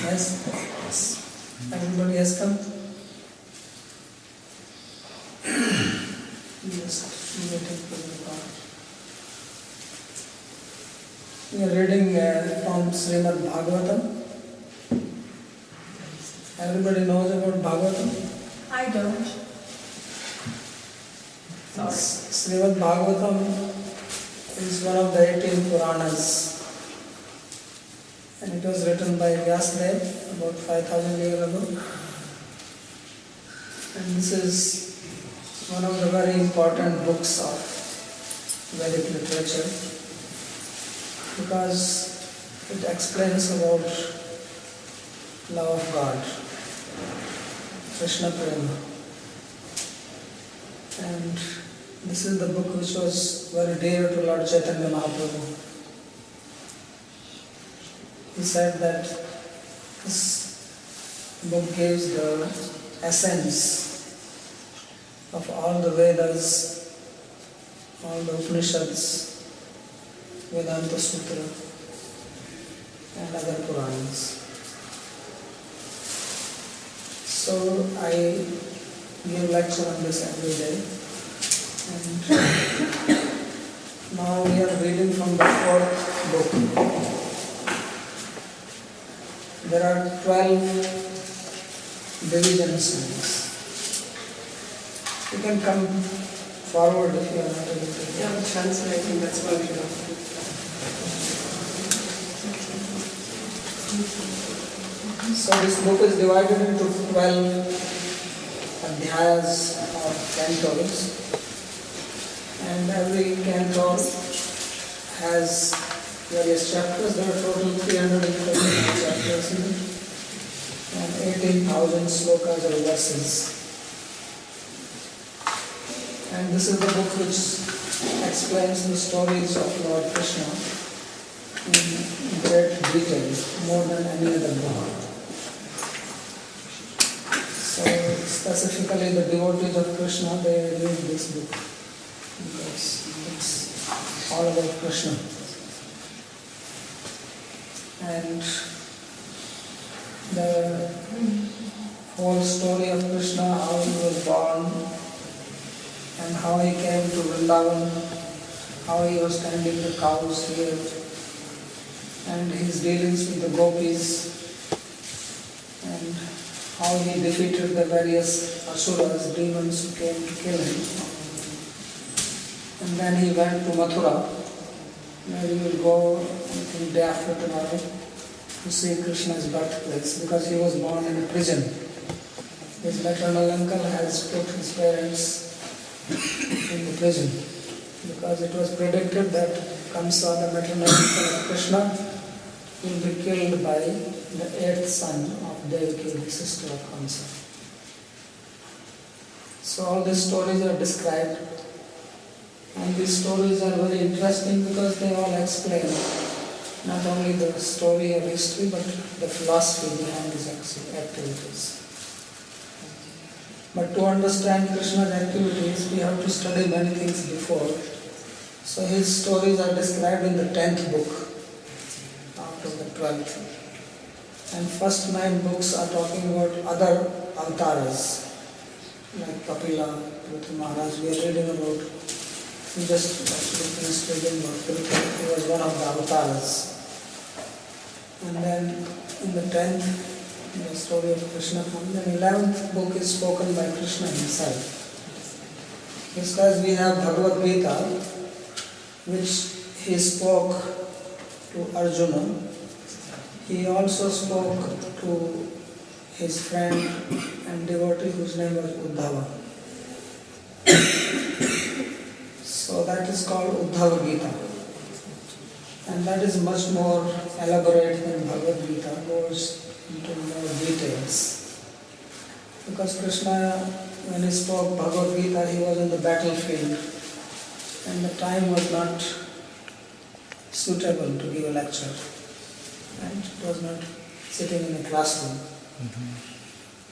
Yes? Everybody has come? Yes. We are reading from Srimad Bhagavatam. Everybody knows about Bhagavatam? I don't. Sorry. Srimad Bhagavatam is one of the 18 Puranas. And it was written by Vyasadeva about 5,000 years ago. And this is one of the very important books of Vedic literature because it explains about love of God, Krishna Prema. And this is the book which was very dear to Lord Chaitanya Mahaprabhu. He said that this book gives the essence of all the Vedas, all the Upanishads, Vedanta Sutra, and other Puranas. So I give lecture on this every day. And now we are reading from the 4th book. There are 12 divisions. You can come forward if you are not able to. Yeah, I'm translating, that's why we don't. So this book is divided into 12 adhyayas or cantos. And every canto has various chapters. There are total 330 chapters in it, and 18,000 slokas or verses. And this is the book which explains the stories of Lord Krishna in great detail, more than any other book. So specifically the devotees of Krishna, they read this book because it's all about Krishna. And the whole story of Krishna, how he was born and how he came to Vrindavan, how he was tending the cows here, and his dealings with the gopis, and how he defeated the various asuras, demons who came to kill him. And then he went to Mathura, where he will go, I think, day after tomorrow, to see Krishna's birthplace, because he was born in a prison. His maternal uncle has put his parents in the prison, because it was predicted that Kamsa, the maternal uncle of Krishna, will be killed by the 8th son of Devaki, the sister of Kamsa. So all these stories are described. And these stories are very interesting because they all explain not only the story of history but the philosophy behind his activities. But to understand Krishna's activities, we have to study many things before. So his stories are described in the 10th book after the 12th. And first 9 books are talking about other avatars like Kapila, Prithu Maharaj. We are reading about. We just actually finished reading about Prithu. He was one of the avatars. And then in the 10th, the story of Krishna. And the 11th book is spoken by Krishna himself. Because we have Bhagavad Gita, which he spoke to Arjuna. He also spoke to his friend and devotee whose name was Uddhava. So that is called Uddhava Gita. And that is much more elaborate than Bhagavad Gita, goes into more details. Because Krishna, when he spoke Bhagavad Gita, he was in the battlefield and the time was not suitable to give a lecture. And it was not sitting in a classroom.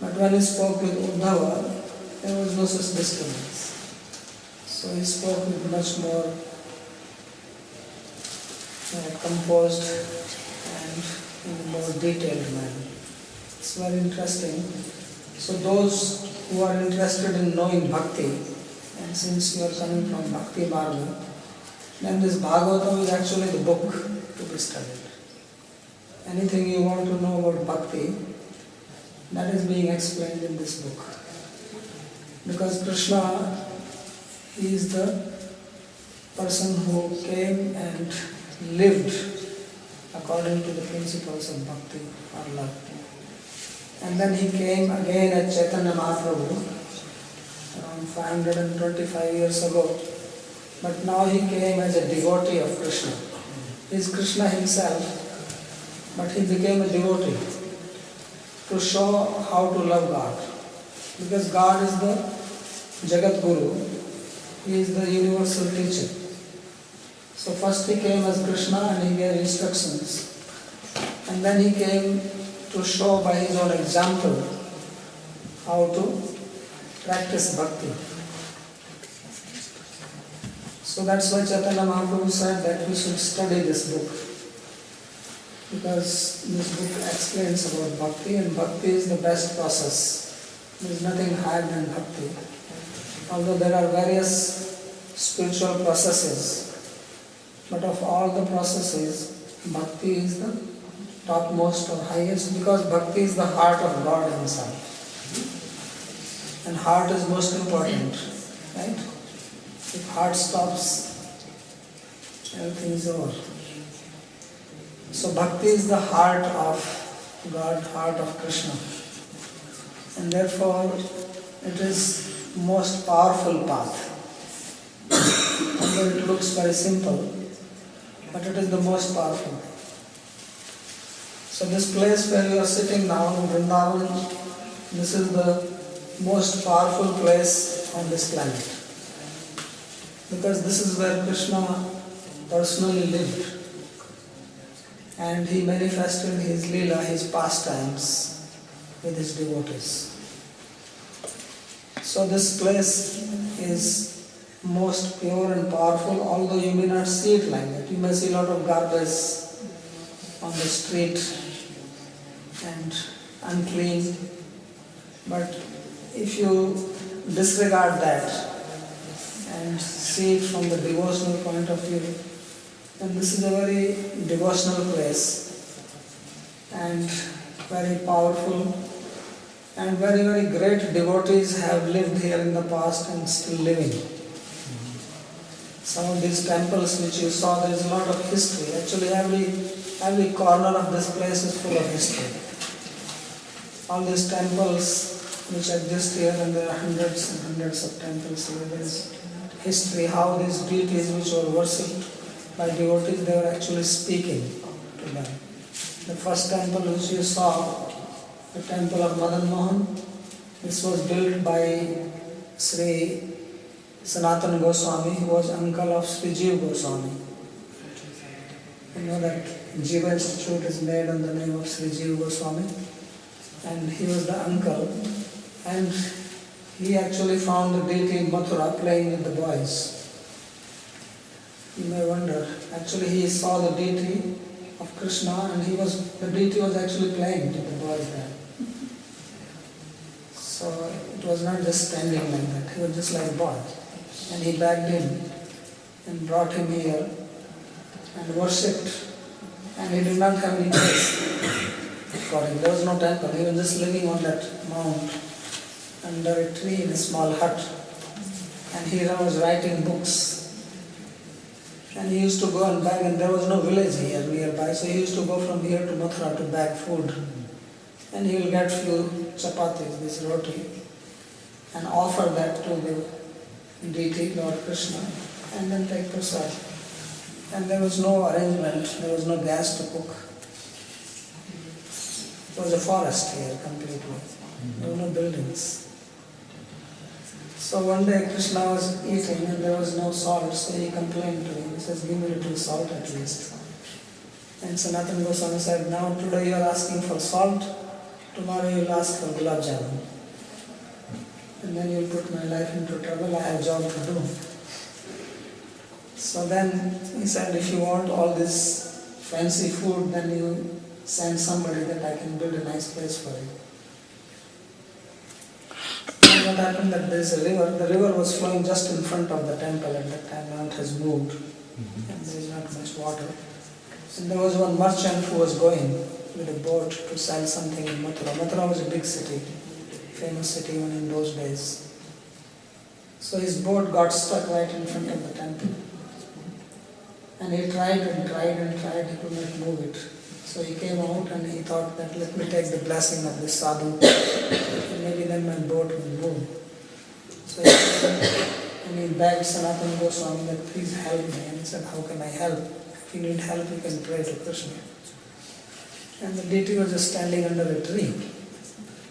But when he spoke with Uddhava, there was no such disturbance. So he spoke with much more composed and in a more detailed manner. It's very interesting. So those who are interested in knowing Bhakti, and since you are coming from Bhakti Marga, then this Bhagavatam is actually the book to be studied. Anything you want to know about Bhakti, that is being explained in this book. Because Krishna, he is the person who came and lived according to the principles of Bhakti or love. And then he came again as Chaitanya Mahaprabhu around 525 years ago. But now he came as a devotee of Krishna. He is Krishna himself, but he became a devotee to show how to love God. Because God is the Jagat Guru, he is the universal teacher. So first he came as Krishna and he gave instructions. And then he came to show by his own example how to practice bhakti. So that's why Chaitanya Mahaprabhu said that we should study this book. Because this book explains about bhakti, and bhakti is the best process. There is nothing higher than bhakti. Although there are various spiritual processes, but of all the processes, bhakti is the topmost or highest, because bhakti is the heart of God himself. And heart is most important, right? If heart stops, everything is over. So bhakti is the heart of God, heart of Krishna. And therefore it is most powerful path. Although it looks very simple, but it is the most powerful. So this place where you are sitting now in Vrindavan, this is the most powerful place on this planet. Because this is where Krishna personally lived. And he manifested his Leela, his pastimes with his devotees. So this place is most pure and powerful, although you may not see it like that. You may see a lot of garbage on the street and unclean. But if you disregard that and see it from the devotional point of view, then this is a very devotional place and very powerful, and very, very great devotees have lived here in the past and still living. Some of these temples which you saw, there is a lot of history. Actually every corner of this place is full of history. All these temples which exist here, and there are hundreds and hundreds of temples here. There is history how these deities which were worshipped by devotees, they were actually speaking to them. The first temple which you saw, the temple of Madan Mohan, this was built by Sri Sanatana Goswami, who was uncle of Sri Jiva Goswami. You know that Jiva Institute is made on the name of Sri Jiva Goswami, and he was the uncle, and he actually found the deity in Mathura playing with the boys. You may wonder, actually he saw the deity of Krishna, and the deity was actually playing with the boys there. So it was not just standing like that, he was just like a boy. And he bagged him and brought him here and worshipped. And he did not have any place for him. There was no temple. He was just living on that mount under a tree in a small hut. And he was writing books. And he used to go and beg, and there was no village here nearby, so he used to go from here to Mathura to beg food. And he will get few chapatis, this roti, and offer that to the deity, Lord Krishna, and then take prasad. And there was no arrangement, there was no gas to cook. It was a forest here completely. There were no buildings. So one day Krishna was eating and there was no salt, so he complained to him. He says, give me a little salt at least. And Sanatana Goswami said, now today you are asking for salt, tomorrow you will ask for gulab jamun. And then you will put my life into trouble, I have a job to do. So then he said, if you want all this fancy food, then you send somebody that I can build a nice place for you. And what happened that there is a river. The river was flowing just in front of the temple at that time. Now it has moved and there is not much water. And there was one merchant who was going with a boat to sell something in Mathura. Mathura was a big city, famous city even in those days. So his boat got stuck right in front of the temple. And he tried and tried and tried, he could not move it. So he came out and he thought that let me take the blessing of this sadhu and maybe then my boat will move. So he came and he begged Sanatana Goswami that please help me. And he said, how can I help? If you need help, you can pray to Krishna. And the deity was just standing under a tree.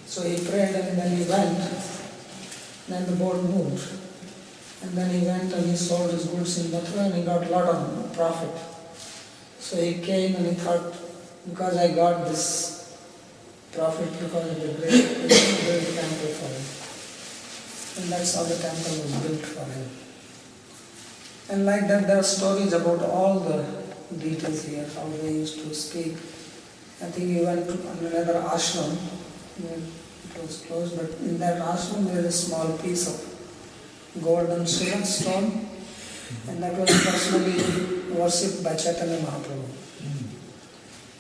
So he prayed and then he went. Then the boat moved. And then he went and he sold his goods in Mathura and he got a lot of profit. So he came and he thought, because I got this profit because of the great temple for him. And that's how the temple was built for him. And like that there are stories about all the deities here, how they used to speak. I think he went to another ashram, it was closed, but in that ashram there is a small piece of golden stone, and that was personally worshipped by Chaitanya Mahaprabhu.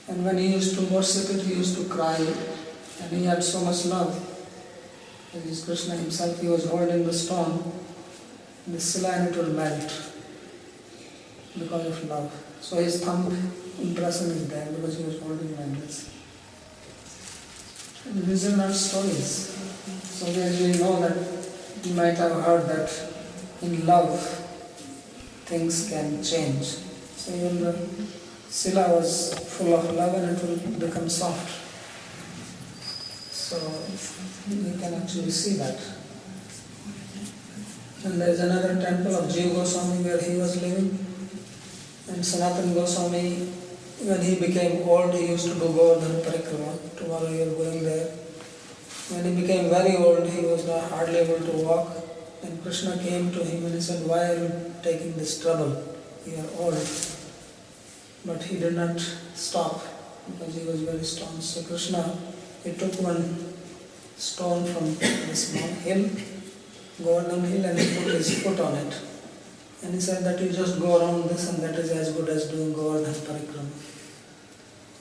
And when he used to worship it, he used to cry, and he had so much love. As is Krishna himself, he was holding the stone, the sila and it will melt because of love. So his thumb impression is there because he was holding like this. And these are not stories. So as we know that you might have heard that in love things can change. So even the sila was full of love and it will become soft. So you can actually see that. And there is another temple of Jiva Goswami where he was living. And Sanatana Goswami, when he became old, he used to do Govardhan Parikrama. Tomorrow you are going there. When he became very old, he was not hardly able to walk. And Krishna came to him and he said, why are you taking this trouble? You are old. But he did not stop because he was very strong. So Krishna, he took one stone from this small hill, Govardhan hill, and he put his foot on it. And he said that you just go around this and that is as good as doing Govardhan Parikrama.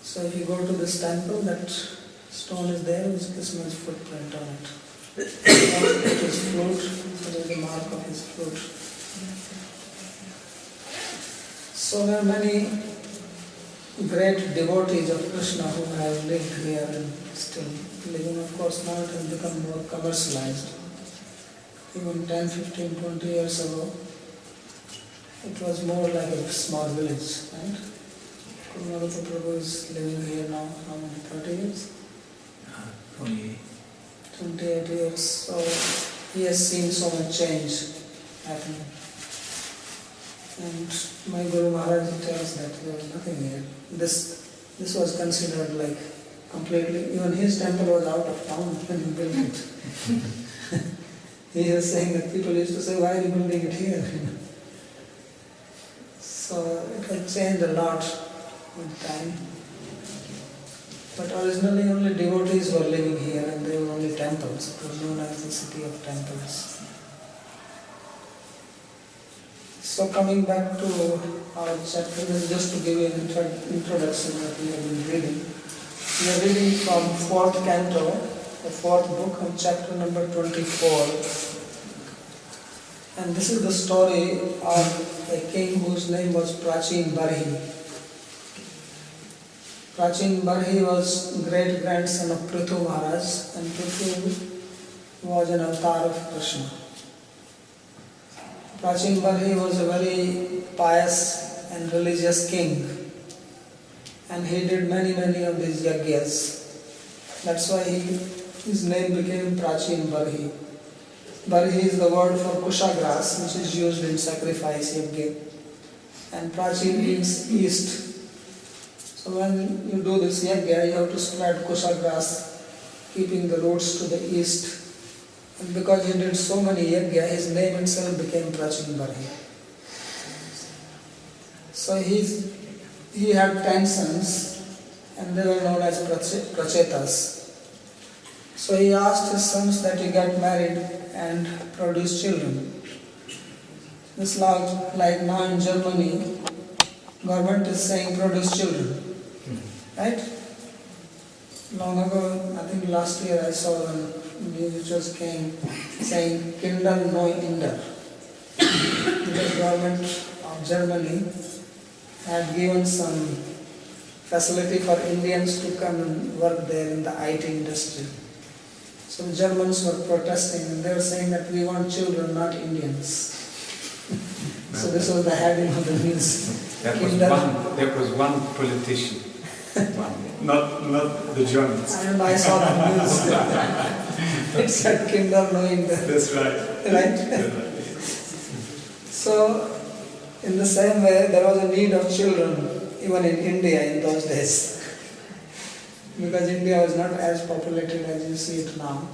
So if you go to this temple, that stone is there with Krishna's footprint on it. Also put his flute, so there is a mark of his flute. So there are many great devotees of Krishna who have lived here and still living. Of course now it has become more commercialized. Even 10, 15, 20 years ago, it was more like a small village, right? Kurumarata Prabhu is living here now, how many, 30 years? 28. 28 years, so he has seen so much change happening. And my Guru Maharaj tells that there was nothing here. This was considered like completely, even his temple was out of town when he built it. He is saying that people used to say, why are you building it here? So it had changed a lot with time. But originally only devotees were living here and there were only temples. It was known as the city of temples. So coming back to our chapter, just to give you an introduction that we have been reading. We are reading from 4th Canto, the 4th book, and chapter number 24. And this is the story of a king whose name was Prachin Barhi. Prachin Barhi was great-grandson of Prithu Maharaj, and Prithu was an avatar of Krishna. Prachin Barhi was a very pious and religious king, and he did many of these yagyas. That's why his name became Prachin Barhi. Barhi is the word for kusha grass, which is used in sacrifice yagya. And Prachin means east. So when you do this yagya, you have to spread kusha grass, keeping the roots to the east. And because he did so many yagya, his name itself became Prachin Barhi. So he had 10 sons, and they were known as prachetas. So he asked his sons that he get married and produce children. This like now in Germany, government is saying produce children, right? Long ago, I think last year I saw one news which was came saying Kinder no Inder. The government of Germany had given some facility for Indians to come and work there in the IT industry. So the Germans were protesting and they were saying that we want children, not Indians. So this was the heading of the news. There was one politician, not the Germans. And I saw the news. It said Kinder no Inder. That's right. Right? So, in the same way, there was a need of children even in India in those days. Because India was not as populated as you see it now.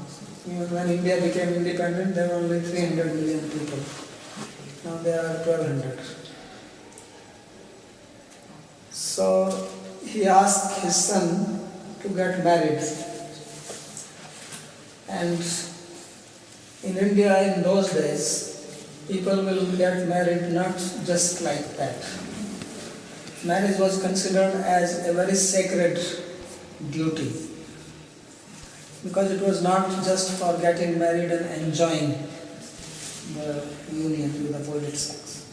Even when India became independent, there were only 300 million people. Now there are 1200. So he asked his son to get married. And in India in those days, people will get married not just like that. Marriage was considered as a very sacred duty. Because it was not just for getting married and enjoying the union with the opposite sex.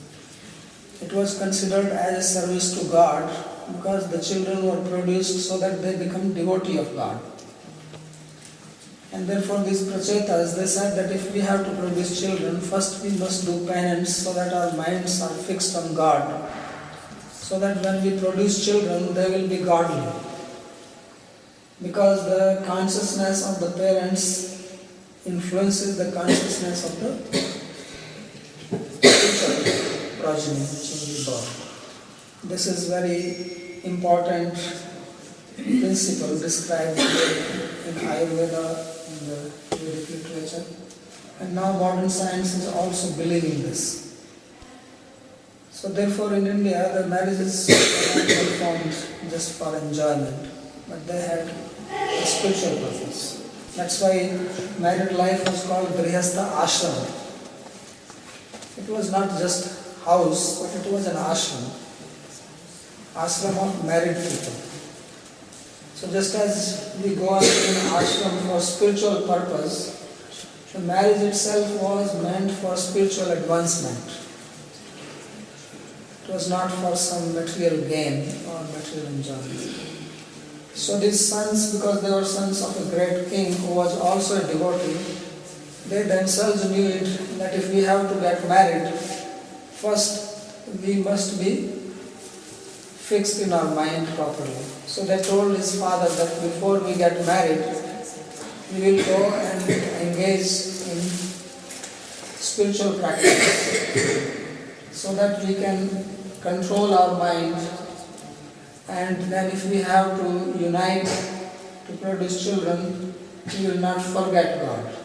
It was considered as a service to God because the children were produced so that they become devotee of God. And therefore these prachetas, they said that if we have to produce children, first we must do penance so that our minds are fixed on God. So that when we produce children, they will be godly. Because the consciousness of the parents influences the consciousness of the future progeny which will be born. This is very important principle described in Ayurveda, in the Vedic literature. And now modern science is also believing this. So therefore in India the marriages were not formed just for enjoyment, but they had a spiritual purpose. That's why married life was called Grihastha Ashram. It was not just house, but it was an ashram. Ashram of married people. So just as we go on in ashram for spiritual purpose, the marriage itself was meant for spiritual advancement. It was not for some material gain or material enjoyment. So these sons, because they were sons of a great king who was also a devotee, they themselves knew it that if we have to get married, first we must be fixed in our mind properly. So they told his father that before we get married, we will go and engage in spiritual practice so that we can control our mind, and then if we have to unite to produce children, we will not forget God.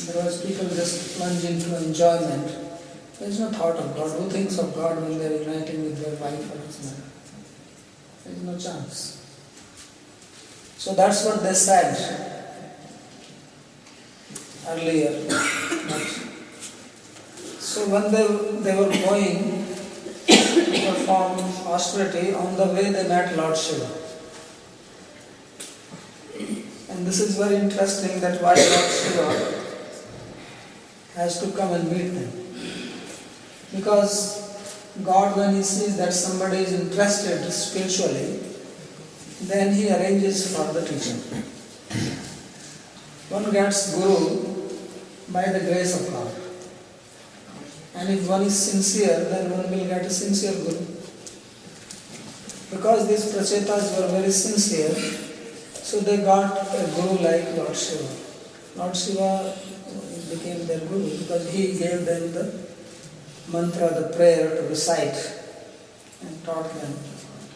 Otherwise people just plunge into enjoyment. There is no thought of God. Who thinks of God when they are uniting with their wife or husband? There is no chance. So that's what they said earlier. So when they were going to perform austerity, on the way they met Lord Shiva. And this is very interesting that why Lord Shiva has to come and meet them. Because God, when He sees that somebody is interested spiritually, then He arranges for the teaching. One gets Guru by the grace of God. And if one is sincere, then one will get a sincere Guru. Because these prachetas were very sincere, so they got a Guru like Lord Shiva. Lord Shiva became their Guru because he gave them the mantra, the prayer to recite and taught them.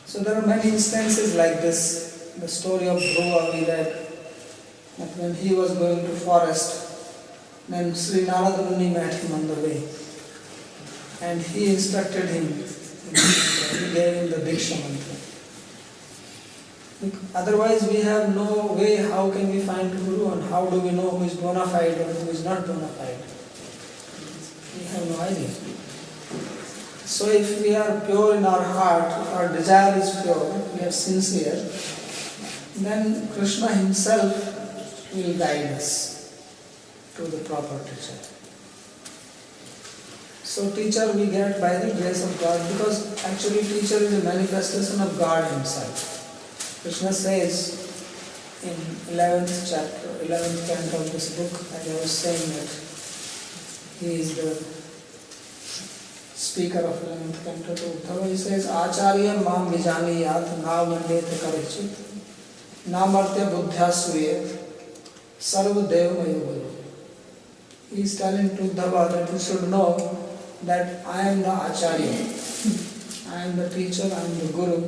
So there are many instances like this. The story of Dhruva we read, that when he was going to forest, then Sri Narada Muni met him on the way. And he instructed him, he gave him the Diksha mantra. Otherwise we have no way how can we find Guru and how do we know who is bona fide or who is not bona fide. We have no idea. So if we are pure in our heart, if our desire is pure, we are sincere, then Krishna himself will guide us to the proper teacher. So teacher we get by the grace of God, because actually teacher is a manifestation of God himself. Krishna says in 11th chapter, 11th canto of this book, as I was saying that he is the speaker of 11th canto to Uddhava, he says, Acharya mam vijaniyat na mandete karichit na martya buddhya suyet sarva dev mayoguru. He is telling to Uddhava that you should know that I am the Acharya, I am the teacher, I am the Guru,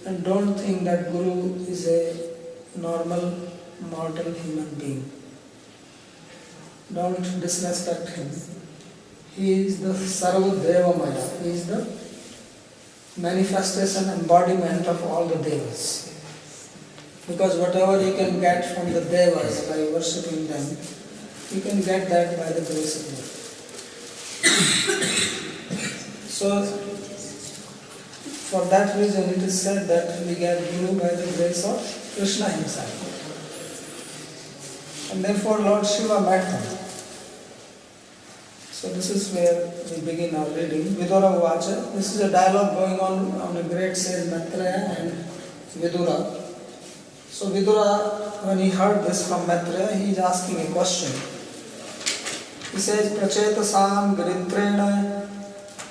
and don't think that Guru is a normal mortal human being. Don't disrespect him. He is the Sarva Deva Maya, he is the manifestation, embodiment of all the Devas. Because whatever you can get from the Devas by worshipping them, you can get that by the grace of God. So, for that reason it is said that we get Guru by the grace of Krishna himself. And therefore Lord Shiva met them. So this is where we begin our reading. Vidura Vacha. This is a dialogue going on a great sage Maitreya and Vidura. So Vidura, when he heard this from Maitreya, he is asking a question. He says, Prachetasam Giritrena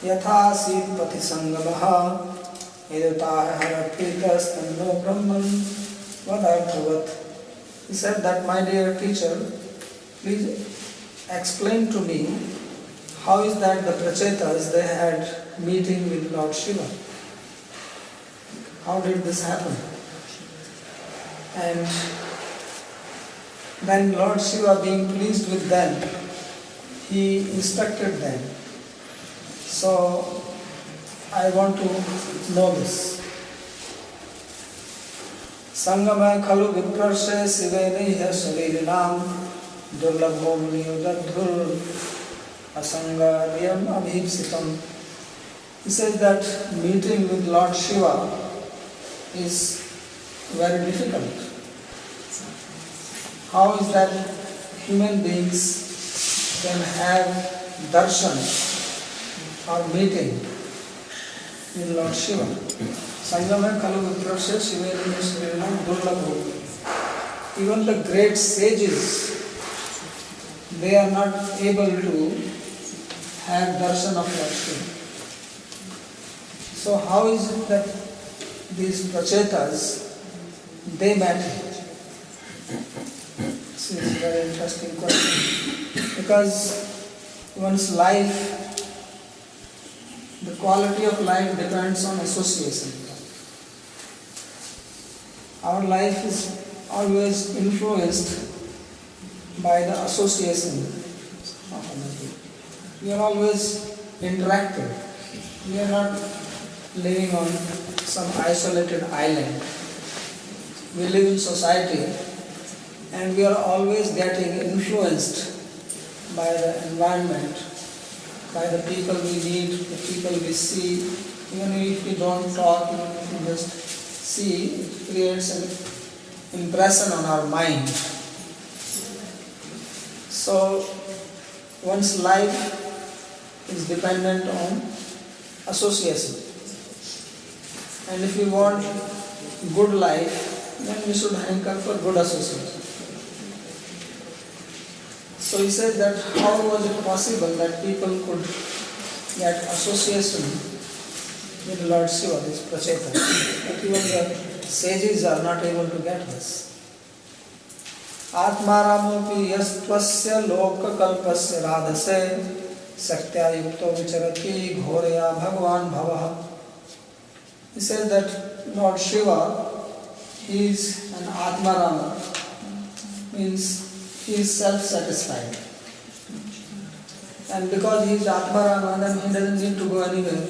Yatha Sit Pati Sangamaha Edutah Harapitas Tando Brahman Vadarthavat. He said that, my dear teacher, please explain to me how is that the Prachetas, they had meeting with Lord Shiva. How did this happen? And then Lord Shiva, being pleased with them, he instructed them. So I want to know this. Sangama khalu viprarshe siveneha sharirinam durlabho muniyodadhur asangariyam abhipsitam. He says that meeting with Lord Shiva is very difficult. How is that human beings can have darshan or meeting with Lord Shiva? Sangama kalu viprasya shiveneha sharirinam durlabho. Even the great sages, they are not able to have darshan of Lord Shiva. So how is it that these Prachetas, they met him? This is a very interesting question. Because one's life, the quality of life depends on association. Our life is always influenced by the association of other people. We are always interacting. We are not living on some isolated island. We live in society and we are always getting influenced by the environment, by the people we meet, the people we see. Even if we don't talk, even if we just see, it creates an impression on our mind. So one's life is dependent on association. And if we want good life, then we should hanker for good association. So he said that how was it possible that people could get association with Lord Shiva, this Pracheta, but even the sages are not able to get this. Atmaramopi yastvasya loka kalpasya radhase saktya yukto vicharati ghoreya bhagavan bhavaha. He says that Lord Shiva, he is an Atmarama, means he is self-satisfied. And because he is Atmarama, then he doesn't need to go anywhere.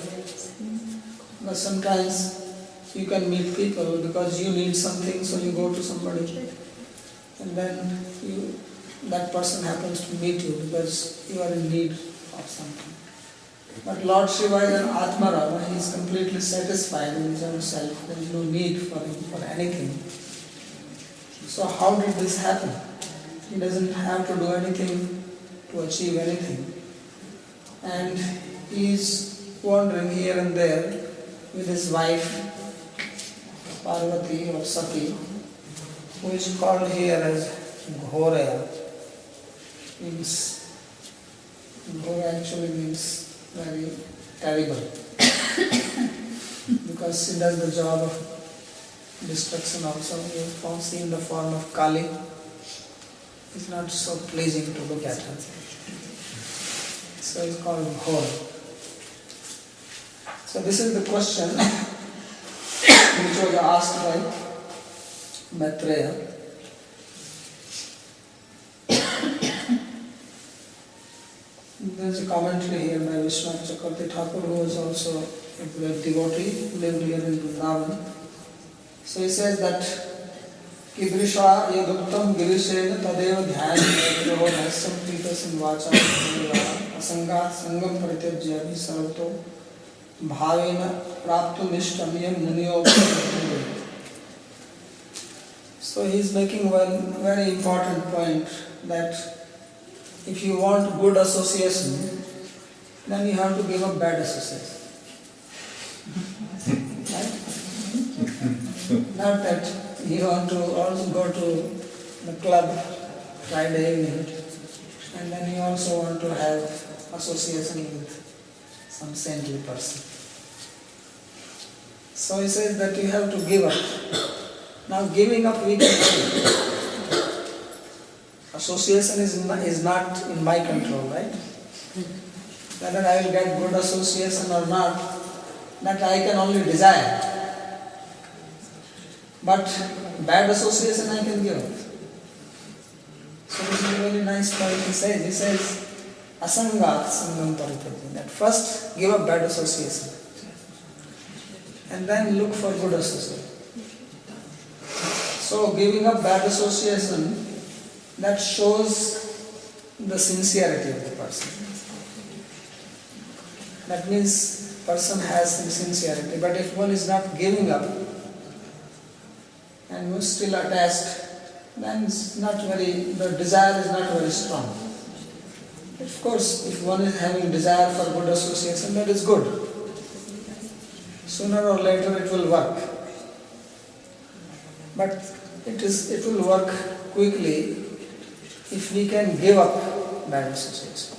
But sometimes you can meet people because you need something, so you go to somebody, and then that person happens to meet you because you are in need of something. But Lord Shiva is an Atmarama, he is completely satisfied in his own self, there is no need for him for anything. So how did this happen? He doesn't have to do anything to achieve anything. And he is wandering here and there with his wife, Parvati or Sati, who is called here as Ghoraya. Ghora actually means very terrible because she does the job of destruction also. You can see in the form of Kali. It's not so pleasing to look at her. So it's called Ghora. So this is the question which was asked by Maitreya. There is a commentary here by Vishwanath Chakravarti Thakur, who was also a great devotee, lived here in Vrindavan. So he says that Kidrisha yaduktam girishena tadeva dhyan nasyam pritasin vacha asangat sangam parityajya sarvato bhavena praptu nishtamiyam muniyo. So he is making one very important point that if you want good association, then you have to give up bad association. Right? Not that you want to also go to the club Friday evening and then you also want to have association with some saintly person. So he says that you have to give up. Now giving up we can do. Association is not in my control, right? Whether I will get good association or not, that I can only desire. But bad association I can give up. So this is a very nice point he says, asangat sangam parityajya, that first give up bad association and then look for good association. So giving up bad association, that shows the sincerity of the person. That means person has some sincerity. But if one is not giving up and was still attached, then it's not the desire is not very strong. Of course, if one is having desire for good association, that is good. Sooner or later it will work. But it will work quickly if we can give up bad association.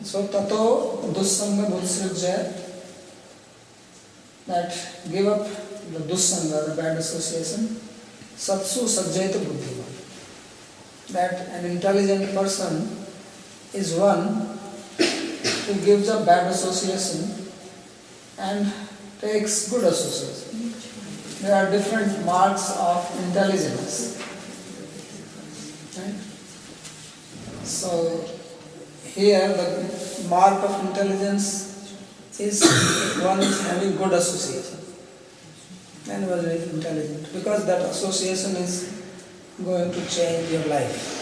So tato dussanga budsrijya, that give up the dussanga, the bad association, satsu sajjayata buddhiman, that an intelligent person is one who gives up bad association and takes good association. There are different marks of intelligence. Right? So here the mark of intelligence is one is having good association. And one is intelligent, because that association is going to change your life.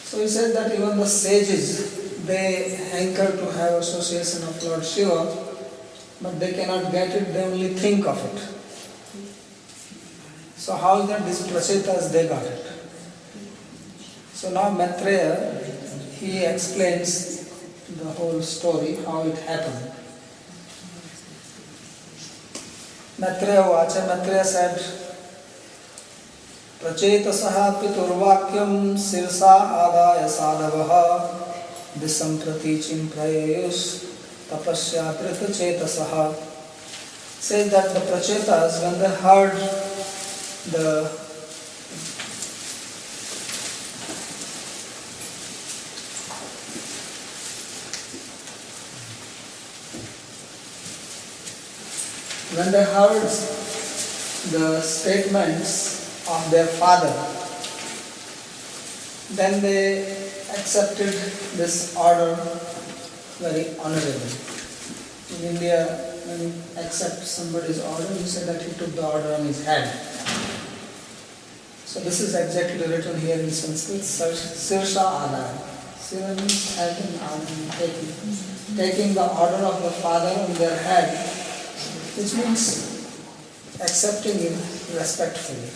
So he says that even the sages, they hanker to have association of Lord Shiva, but they cannot get it, they only think of it. So how is that these prachetas, they got it? So now Maitreya, he explains the whole story, how it happened. Maitreya said, Prachetasaha piturvakyam sirsa adaya sadavaha disam praticim prayayus tapasya pritachetasaha. Says that the prachetas, when they heard when they heard the statements of their father, then they accepted this order very honorably. In India, when you accept somebody's order, you say that he took the order on his head. So this is exactly written here in Sanskrit, Sirsha Adara. Sira means head and Adara, taking the order of the father on their head, which means accepting it respectfully.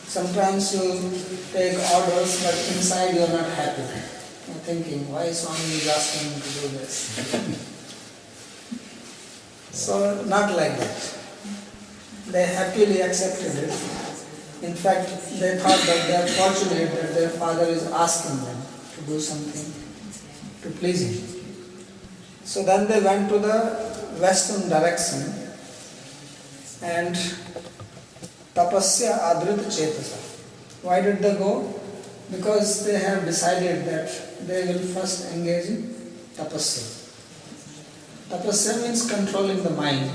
Sometimes you take orders, but inside you are not happy. You're thinking, why Swami is asking me to do this? So, not like that. They happily accepted it. In fact, they thought that they are fortunate that their father is asking them to do something to please him. So then they went to the western direction and tapasya adrita chetasa. Why did they go? Because they have decided that they will first engage in tapasya. Tapasya means controlling the mind,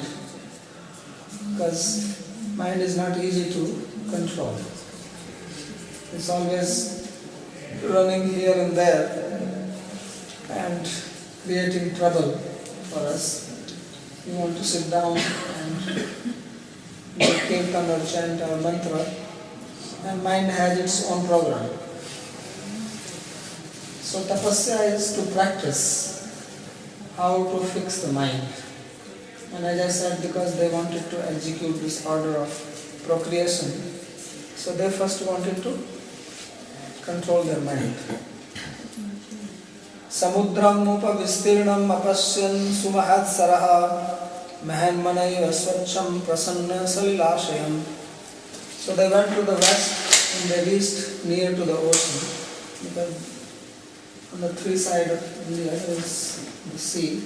because mind is not easy to control. It's always running here and there and creating trouble for us. We want to sit down and do kirtan or chant or mantra, and mind has its own program. So tapasya is to practice how to fix the mind. And as I said, because they wanted to execute this order of procreation, so they first wanted to control their mind. Samudram upa vistirnam apasyan sumahat saraha mahanmanai vasvacham prasanna salilashayam. So they went to the west and they reached near to the ocean, because on the three sides of India is the sea.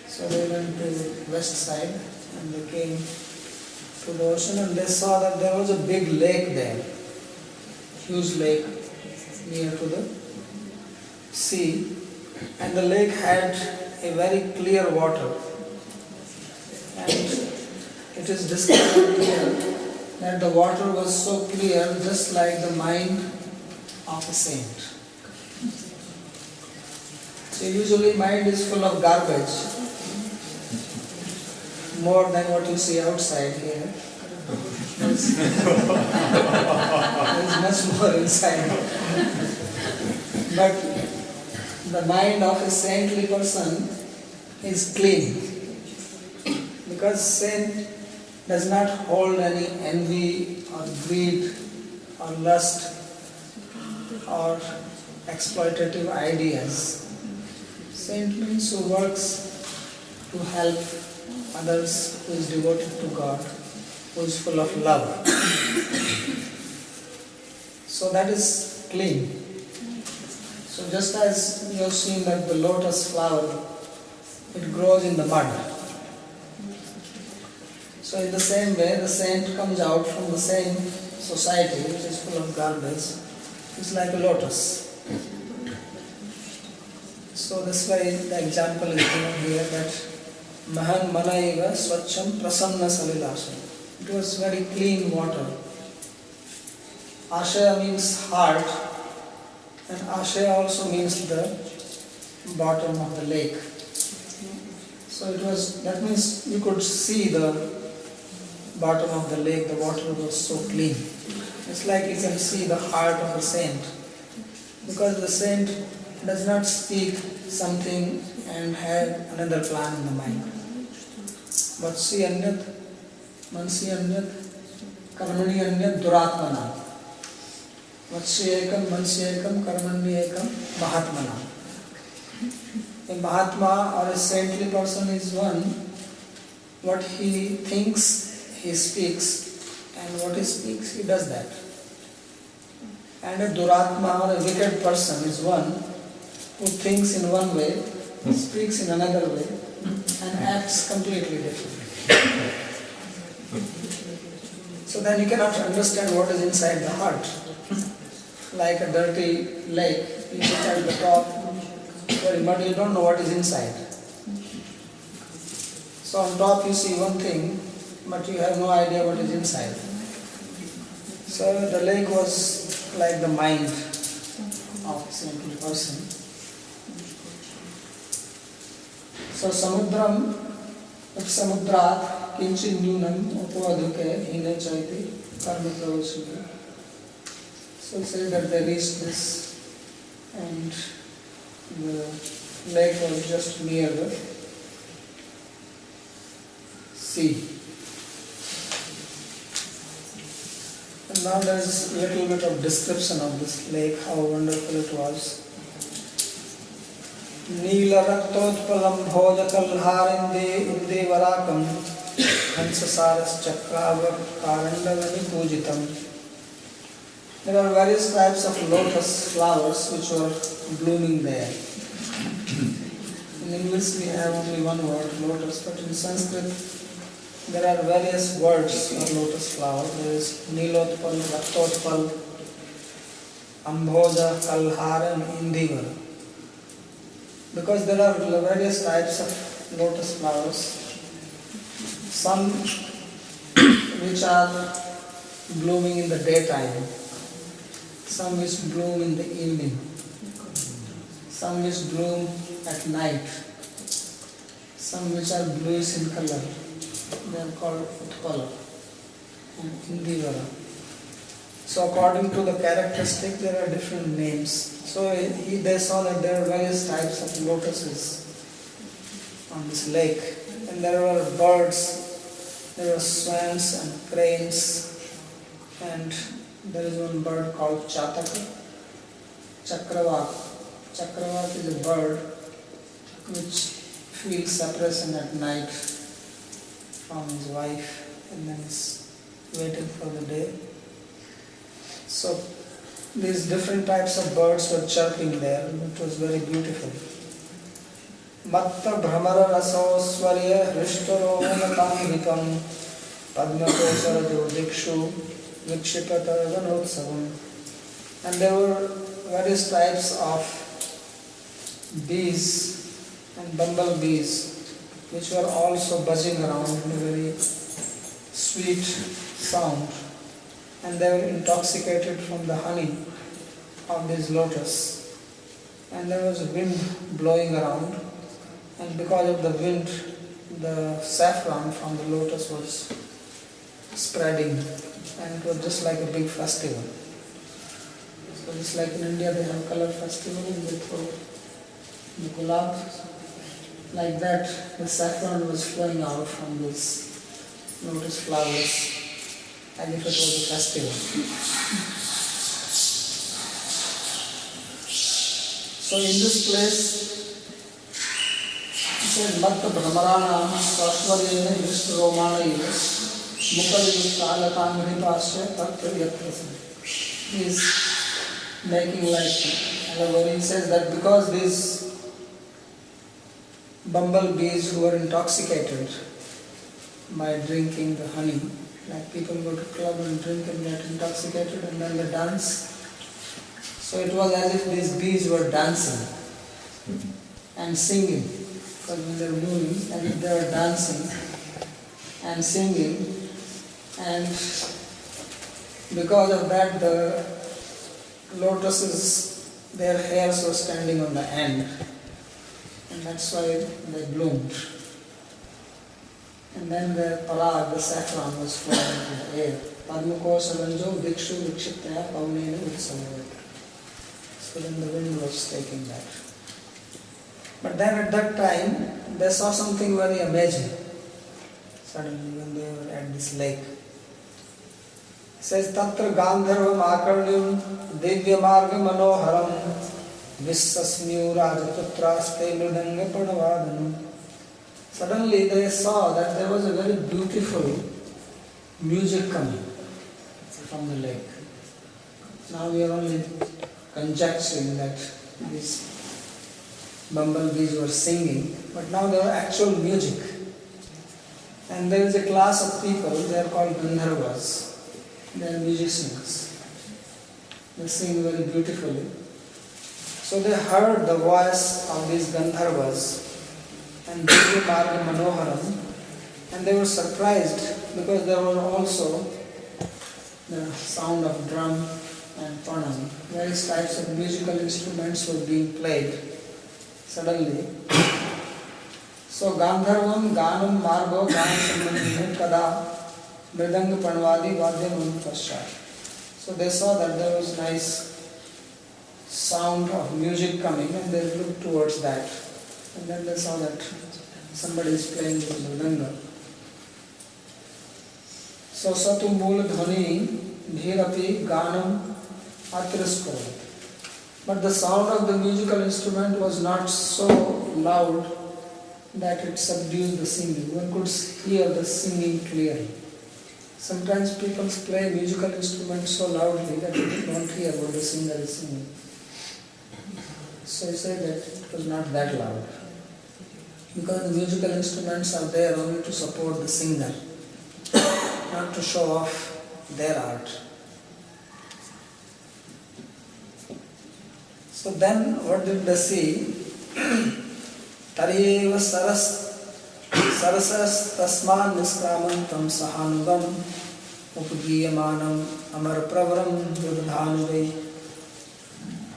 So they went to the west side and they came to the ocean, and they saw that there was a big lake there, huge lake near to the sea, and the lake had a very clear water, and it is described here that the water was so clear, just like the mind of a saint. So usually mind is full of garbage, more than what you see outside here. There's much more inside. But the mind of a saintly person is clean, because saint does not hold any envy or greed or lust or exploitative ideas. Saint means who works to help others, who is devoted to God, who is full of love. So that is clean. So just as you have seen that the lotus flower, it grows in the mud. So in the same way, the saint comes out from the same society which is full of garbage. It's like a lotus. So this way the example is given here that Mahan Manaiva Swacham Prasanna Salilasham. It was very clean water. Ashaya means heart, and Ashaya also means the bottom of the lake. So it was, that means you could see the bottom of the lake, the water was so clean. It's like you can see the heart of a saint, because the saint does not speak something and have another plan in the mind. Vatsi anyat, mansi anyat, karmani anyat, duratmana. Vatsi ekam, mansi ekam, karmani ekam, mahatmana. A mahatma or a saintly person is one, what he thinks, he speaks, and what he speaks, he does that. And a duratma or a wicked person is one who thinks in one way, speaks in another way, and acts completely different. So then you cannot understand what is inside the heart. Like a dirty lake, you look at the top, but you don't know what is inside. So on top you see one thing, but you have no idea what is inside. So the lake was like the mind of a saintly person. So Samudram Samudrat kinchin nunam upadhuke hine chaiti karma pravachika. So say that they reached this and the lake was just near the sea. And now there is a little bit of description of this lake, how wonderful it was. Neela Raktotpalam Bhoja Kalharinde Indevarakam Hansasaras Chakravat Karandavani Pujitam. There are various types of lotus flowers which were blooming there. In English we have only one word, lotus, but in Sanskrit there are various words for lotus flower. There is Nilotpal, Raktotpal, Ambhoja, Kalhara and Indivara. Because there are various types of lotus flowers, some which are blooming in the daytime, some which bloom in the evening, some which bloom at night, some which are bluish in color. They are called Utpala and Indivara. So according to the characteristic, there are different names. So they saw that there are various types of lotuses on this lake. And there were birds, there were swans and cranes, and there is one bird called Chataka, Chakravat. Chakravat is a bird which feels separation at night from his wife and then is waiting for the day. So these different types of birds were chirping there, and it was very beautiful. Matta Brahmara Rasoswarya Rishtaro Natamrikam Padmakosara Jodikshu Vikshipata Vanotsavam. And there were various types of bees and bumblebees which were also buzzing around in a very sweet sound. And they were intoxicated from the honey of this lotus. And there was wind blowing around, and because of the wind, the saffron from the lotus was spreading, and it was just like a big festival. So just like in India they have color festival and they throw the gulab. Like that, the saffron was flowing out from these lotus flowers, as if it was a festival. So in this place, it says, Bhakta Brahmarana Swashvarena Vishnu Romana Mukha Kalakangri Pasya Bhakta Yatrasa. He is making like allegory. He says that because these bumblebees who were intoxicated by drinking the honey, like people go to club and drink and get intoxicated and then they dance. So it was as if these bees were dancing and singing, because when they were moving, as if they were dancing and singing, and because of that the lotuses, their hairs were standing on the end, and that's why they bloomed. And then the parag, the saffron, was flowing into the air. Padmuko saranjo dikshu vikshiptaya paunena utsavayat. So then the wind was taking that. But then at that time, they saw something very amazing. Suddenly when they were at this lake. It says, Tatra Gandharvam Akarnyam Divya Marga Manoharam Vissasmyu Rajaputraste Mridanga Padavadanam. Suddenly they saw that there was a very beautiful music coming from the lake. Now we are only conjecturing that these bumblebees were singing, but now there were actual music. And there is a class of people, they are called Gandharvas. They are musicians. They sing very beautifully. So they heard the voice of these Gandharvas and Divya Marga Manoharam, and they were surprised because there were also the sound of drum and panam. Various types of musical instruments were being played suddenly. So Gandharvam Ganam Margo Gan Sambandhi Kada Mridanga Panvadi Vadyam Pascha. So they saw that there was nice sound of music coming and they looked towards that. And then they saw that somebody is playing the mridanga. So Satu Mool Dhani Dhirapi Ganam Atriskara. But the sound of the musical instrument was not so loud that it subdued the singing. One could hear the singing clearly. Sometimes people play musical instruments so loudly that you don't hear what the singer is singing. So he said that it was not that loud. Because the musical instruments are there only to support the singer, not to show off their art. So then what did they see? Tariyeva sarasas tasman niskramantam sahanugam upagiyamanam amar pravaram yudhanuvai.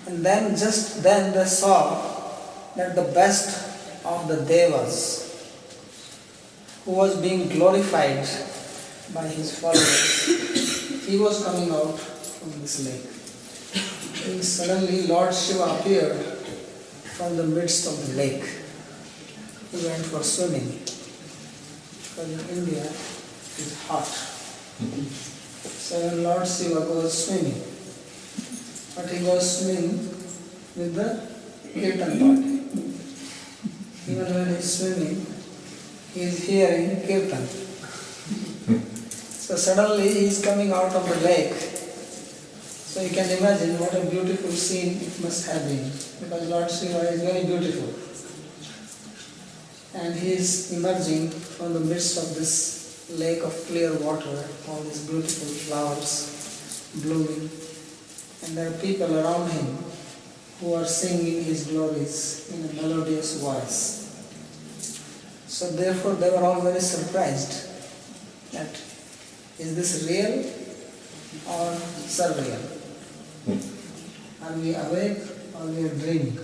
And then just then they saw that the best of the devas, who was being glorified by his followers, he was coming out from this lake. And suddenly Lord Shiva appeared from the midst of the lake. He went for swimming. Because in India it's hot. So when Lord Shiva goes swimming, but he goes swimming with the kirtan body. Even when he is swimming, he is hearing kirtan. So suddenly he is coming out of the lake. So you can imagine what a beautiful scene it must have been, because Lord Shiva is very beautiful. And he is emerging from the midst of this lake of clear water, all these beautiful flowers blooming. And there are people around him who are singing his glories in a melodious voice. So therefore they were all very surprised that is this real or surreal? Are we awake or we are dreaming?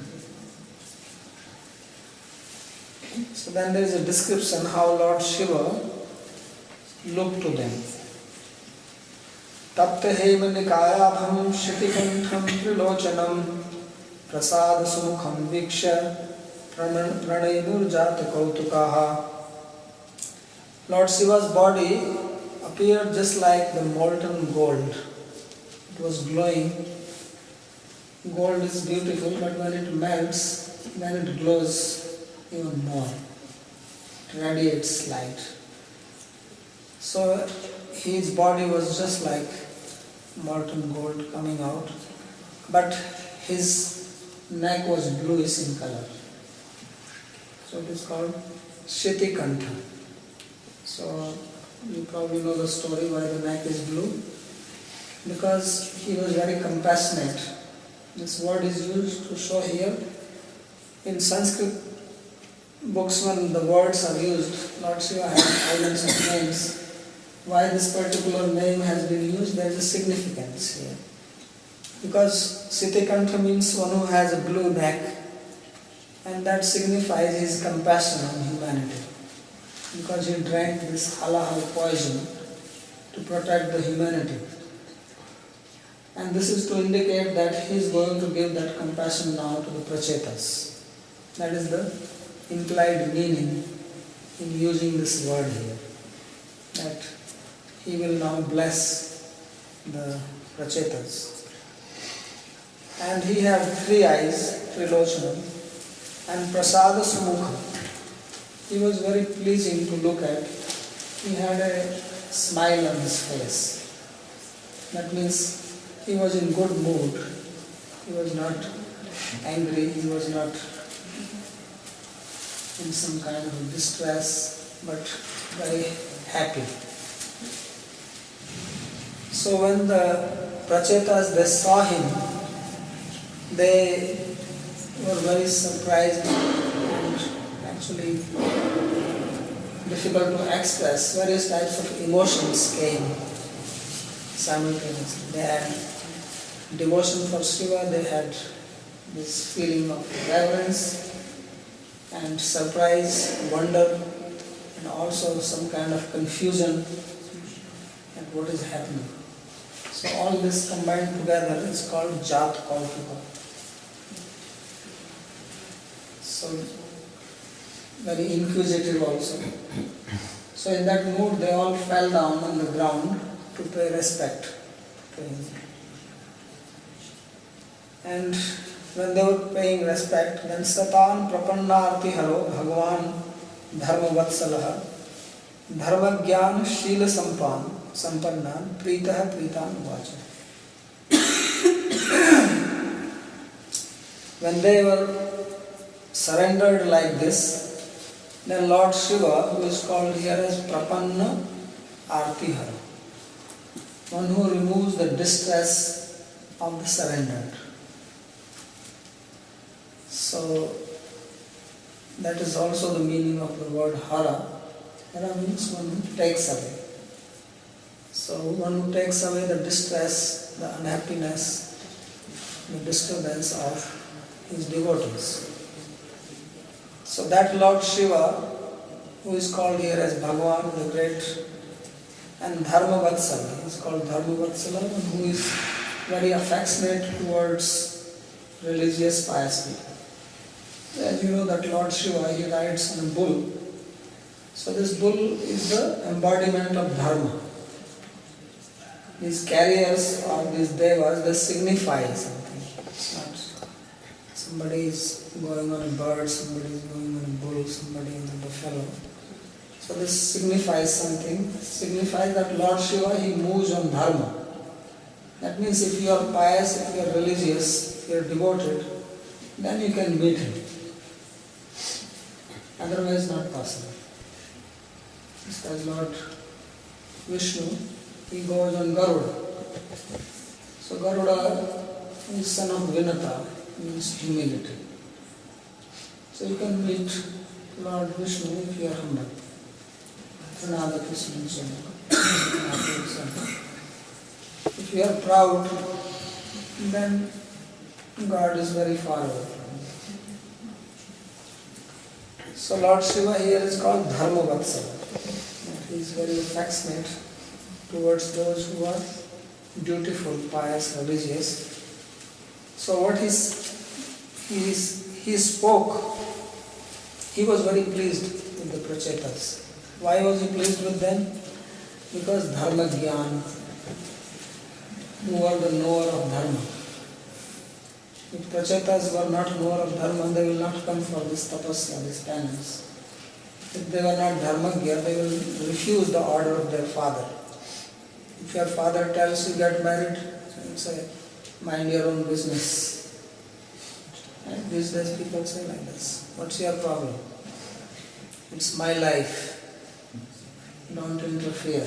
So then there is a description how Lord Shiva looked to them. Tapta hema nikayabham shitikantham trilochanam prasad sumukham viksha pranayurjata kautukaha. Lord Shiva's body appeared just like the molten gold. It was glowing. Gold is beautiful, but when it melts, then it glows even more. It radiates light. So his body was just like molten gold coming out, but his neck was bluish in color. So it is called Shitikantha. So you probably know the story why the neck is blue. Because he was very compassionate. This word is used to show here. In Sanskrit books, when the words are used, Lord Shiva has islands of names. Why this particular name has been used, there is a significance here. Because Sitikantha means one who has a blue neck, and that signifies his compassion on humanity. Because he drank this halahal poison to protect the humanity. And this is to indicate that he is going to give that compassion now to the prachetas. That is the implied meaning in using this word here. That he will now bless the prachetas. And he had 3 eyes, Trilochanam, and prasada sumukha. He was very pleasing to look at. He had a smile on his face. That means he was in good mood. He was not angry, he was not in some kind of distress, but very happy. So when the prachetas, they saw him, they were very surprised and actually difficult to express. Various types of emotions came simultaneously. They had devotion for Shiva, they had this feeling of reverence, and surprise, wonder, and also some kind of confusion at what is happening. So all this combined together is called Jat Kautuka. So very inquisitive also. So in that mood they all fell down on the ground to pay respect to him. And when they were paying respect, then Satan Prapannarti Haro Bhagavan Dharma Vatsalah Dharma Gyan Shila Sampannan Pritaha Pritan Vacha. When they were surrendered like this, then Lord Shiva, who is called here as Prapanna Artihara, one who removes the distress of the surrendered. So that is also the meaning of the word Hara. Hara means one who takes away. So one who takes away the distress, the unhappiness, the disturbance of his devotees. So that Lord Shiva, who is called here as Bhagavan, the great, and Dharma Vatsala, he is called Dharma Vatsala, who is very affectionate towards religious pious people. As you know that Lord Shiva, he rides on a bull. So this bull is the embodiment of Dharma. These carriers or these devas, they signify something. It's not somebody is going on a bird, somebody is going on a bull, somebody on a buffalo. So this signifies something. It signifies that Lord Shiva, he moves on Dharma. That means if you are pious, if you are religious, if you are devoted, then you can meet him. Otherwise not possible. Just as Lord Vishnu, he goes on Garuda. So Garuda is son of Vinata, means humility. So you can meet Lord Vishnu if you are humble. Pranada Krishna. If you are proud, then God is very far away from you. So Lord Shiva here is called Dharma Vatsala. He is very affectionate towards those who are dutiful, pious, religious. So what he spoke, he was very pleased with the Prachetas. Why was he pleased with them? Because Dharma Gyan, who are the knower of Dharma. If Prachetas were not knower of Dharma, they will not come for this tapasya, this penance. If they were not Dharmagya, they will refuse the order of their father. If your father tells you get married, you say, mind your own business. And these days people say like this, what's your problem? It's my life. Don't interfere.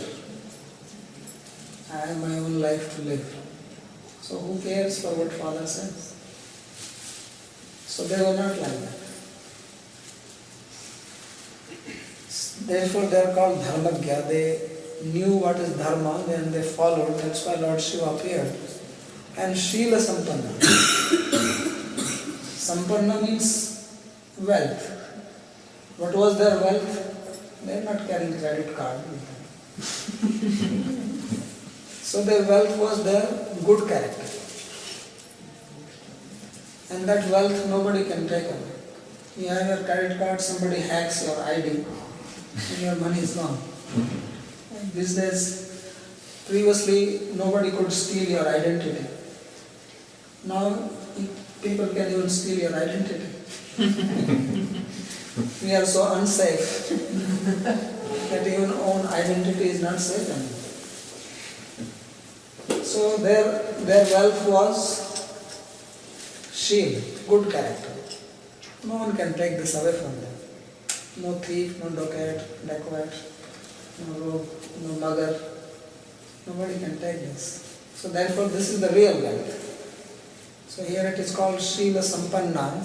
I have my own life to live. So who cares for what father says? So they were not like that. Therefore they are called Dharmagya. They knew what is Dharma and they followed. That's why Lord Shiva appeared. And Shila Sampanna. Sampanna means wealth. What was their wealth? They are not carrying credit card with them. So their wealth was their good character. And that wealth nobody can take away. You have your credit card, somebody hacks your ID, and your money is gone. And these days, previously nobody could steal your identity. Now people can even steal your identity. We are so unsafe that even own identity is not safe anymore. So their wealth was shield, good character. No one can take this away from them. No thief, no dacoit, no rogue, no mugger. Nobody can take this. So therefore this is the real wealth. So here it is called Shila Sampanna,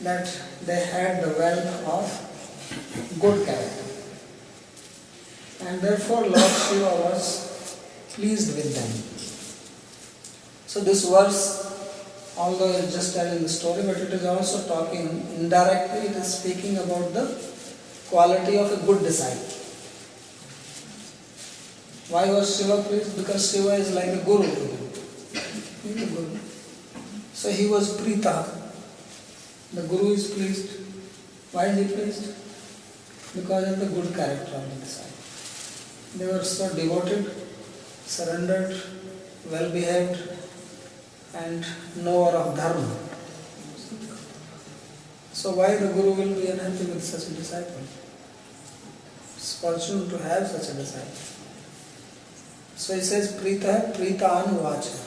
that they had the wealth of good character. And therefore Lord Shiva was pleased with them. So this verse although it's just telling the story, but it is also talking indirectly, it is speaking about the quality of a good disciple. Why was Shiva pleased? Because Shiva is like a guru to him. He is a guru. So he was Prita. The guru is pleased. Why is he pleased? Because of the good character of the disciple. They were so devoted, surrendered, well behaved, and knower of dharma. So why the guru will be unhappy with such a disciple? It's fortunate to have such a disciple. So he says, Prita, Pritan Vacha.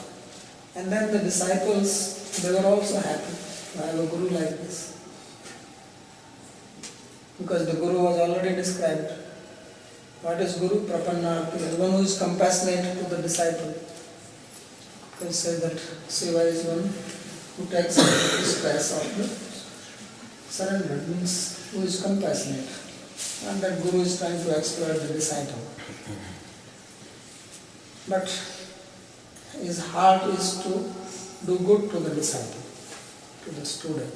And then the disciples, they were also happy to have a guru like this. Because the guru was already described. What is guru? Prapannarthi, one who is compassionate to the disciple. He says that Shiva is one who takes the stress of the surrender, means who is compassionate. And that guru is trying to exploit the disciple. But his heart is to do good to the disciple, to the student.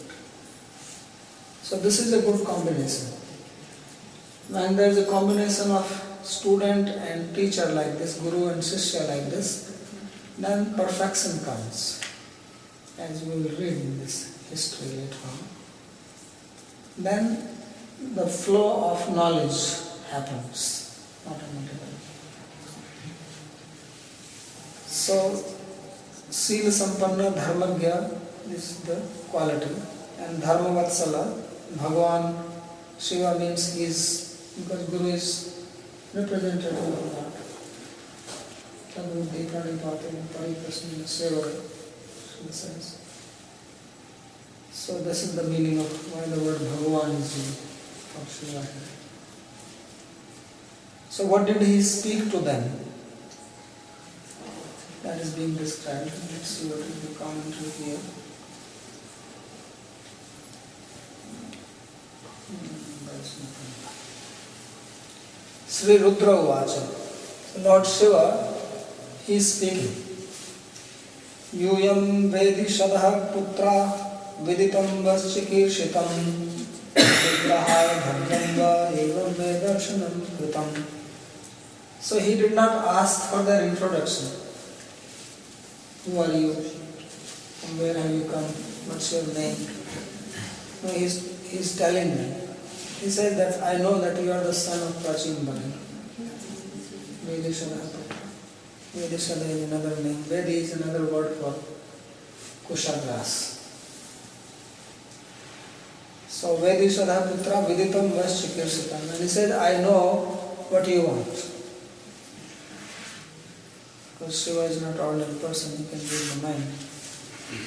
So this is a good combination. When there is a combination of student and teacher like this, guru and shishya like this, then perfection comes, as we will read in this history later on. Then the flow of knowledge happens automatically. So, Sila Sampanna Dharmagya is the quality, and Dharma Vatsala, Bhagavan, Shiva means he is, because Guru is representative of that. Tadbuddhi Pranipati Pariprasna Seva, she says. So this is the meaning of why the word Bhagavan is used of Shiva here. So what did he speak to them? That is being described. Let's see what is the commentary here. That's nothing. Sri Rudra Uvacha. Lord Shiva, he is speaking. Yuyam Vedi Shadha Putra Viditam Vaschikishitam Vigrahaya Bhadrangva Evam Vedarshanam Kritam. So he did not ask for their introduction. Who are you? From where have you come? What's your name? No, he's telling them. He said that I know that you are the son of Prachin Bani. Vedishana. Vedishana is another name. Vedi is another word for Kushagras. So Vedishana Putra Viditam Vaschikirsitam. And he said, I know what you want. Because Shiva is not ordinary person, he can read the mind.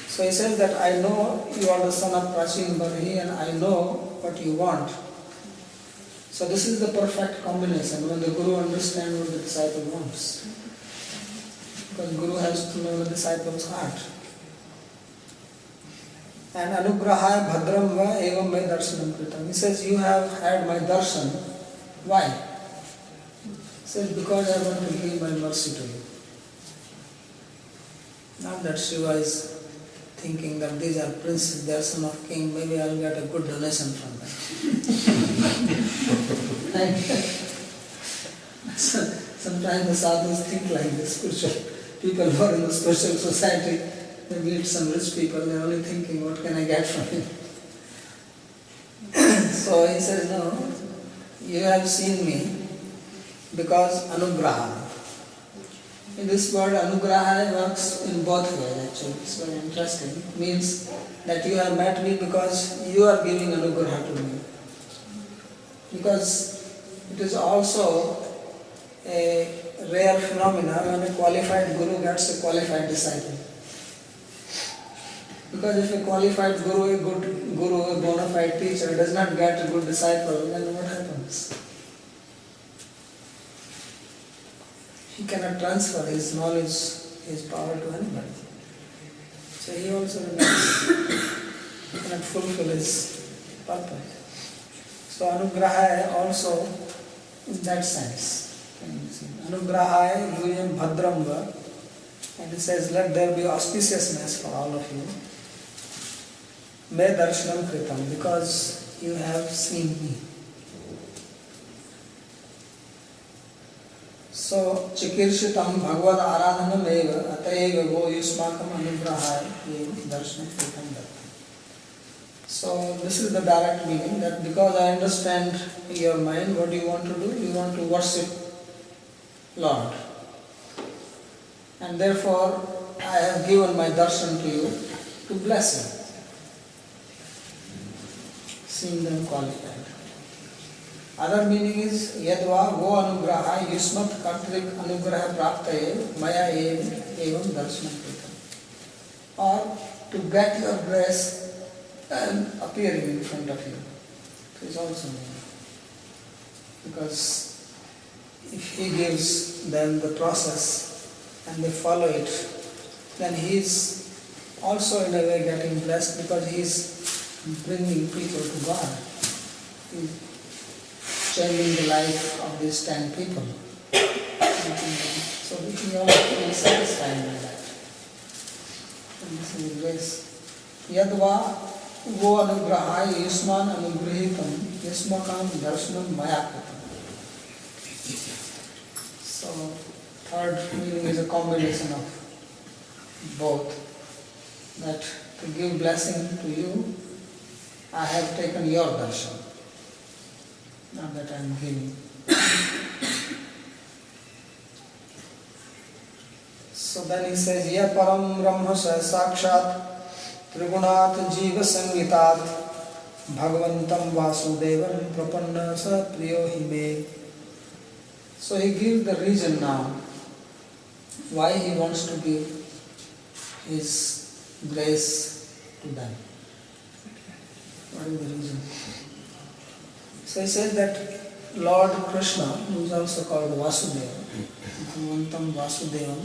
So he says that I know you are the son of Prachin Bani and I know what you want. So this is the perfect combination when the Guru understands what the disciple wants. Because Guru has to know the disciple's heart. And Anugrahaya Bhadram Va Evam Me Darshanam Kritam. He says, you have had my darshan. Why? He says, because I want to give my mercy to you. Not that Shiva is thinking that these are princes, they are son of king, maybe I will get a good donation from them. Sometimes the sadhus think like this, spiritual people who are in the spiritual society, they meet some rich people, they are only thinking, what can I get from him? So he says, no, you have seen me because anugraha. In this word, anugraha works in both ways actually. It's very interesting. It means that you have met me because you are giving anugraha to me. Because it is also a rare phenomenon when a qualified guru gets a qualified disciple. Because if a qualified guru, a good guru, a bona fide teacher does not get a good disciple, then what happens? He cannot transfer his knowledge, his power to anybody. So he also cannot fulfill his purpose. So anugrahaya also in that sense. Anugrahaya yuyam bhadram va. And it says, let there be auspiciousness for all of you. me darshanam kritam, because you have seen me. So, chikirshitam bhagavad aradhanam eva atayeva go yusmakam anugrahaya darshanam kritam. So, this is the direct meaning, that because I understand your mind, what do you want to do? You want to worship Lord. And therefore, I have given my darshan to you to bless you. Seeing them qualified. Other meaning is yadva go anugraha yusmat kartrik anugraha praptaye maya evam darshanam kritam. Or to get your grace and appearing in front of you. It is also meaning. Because if he gives them the process and they follow it, then he is also in a way getting blessed, because he is bringing people to God. He is changing the life of these 10 people. So we all feel satisfied with that. And this is grace. Yadva go anugraha yusman anugrahitam yusmakam darshanam maya kritam. So third meaning is a combination of both. That to give blessing to you, I have taken your darshan. Not that I am giving. So then he says, Ya param brahma sa sakshat Trigunath Jiva Sangitat Bhagavantam Vasudevan Prapanna Sa Priyo Hime. So he gives the reason now why he wants to give his grace to them. What is the reason? So he says that Lord Krishna, who is also called Vasudeva, Bhagavantam Vasudevam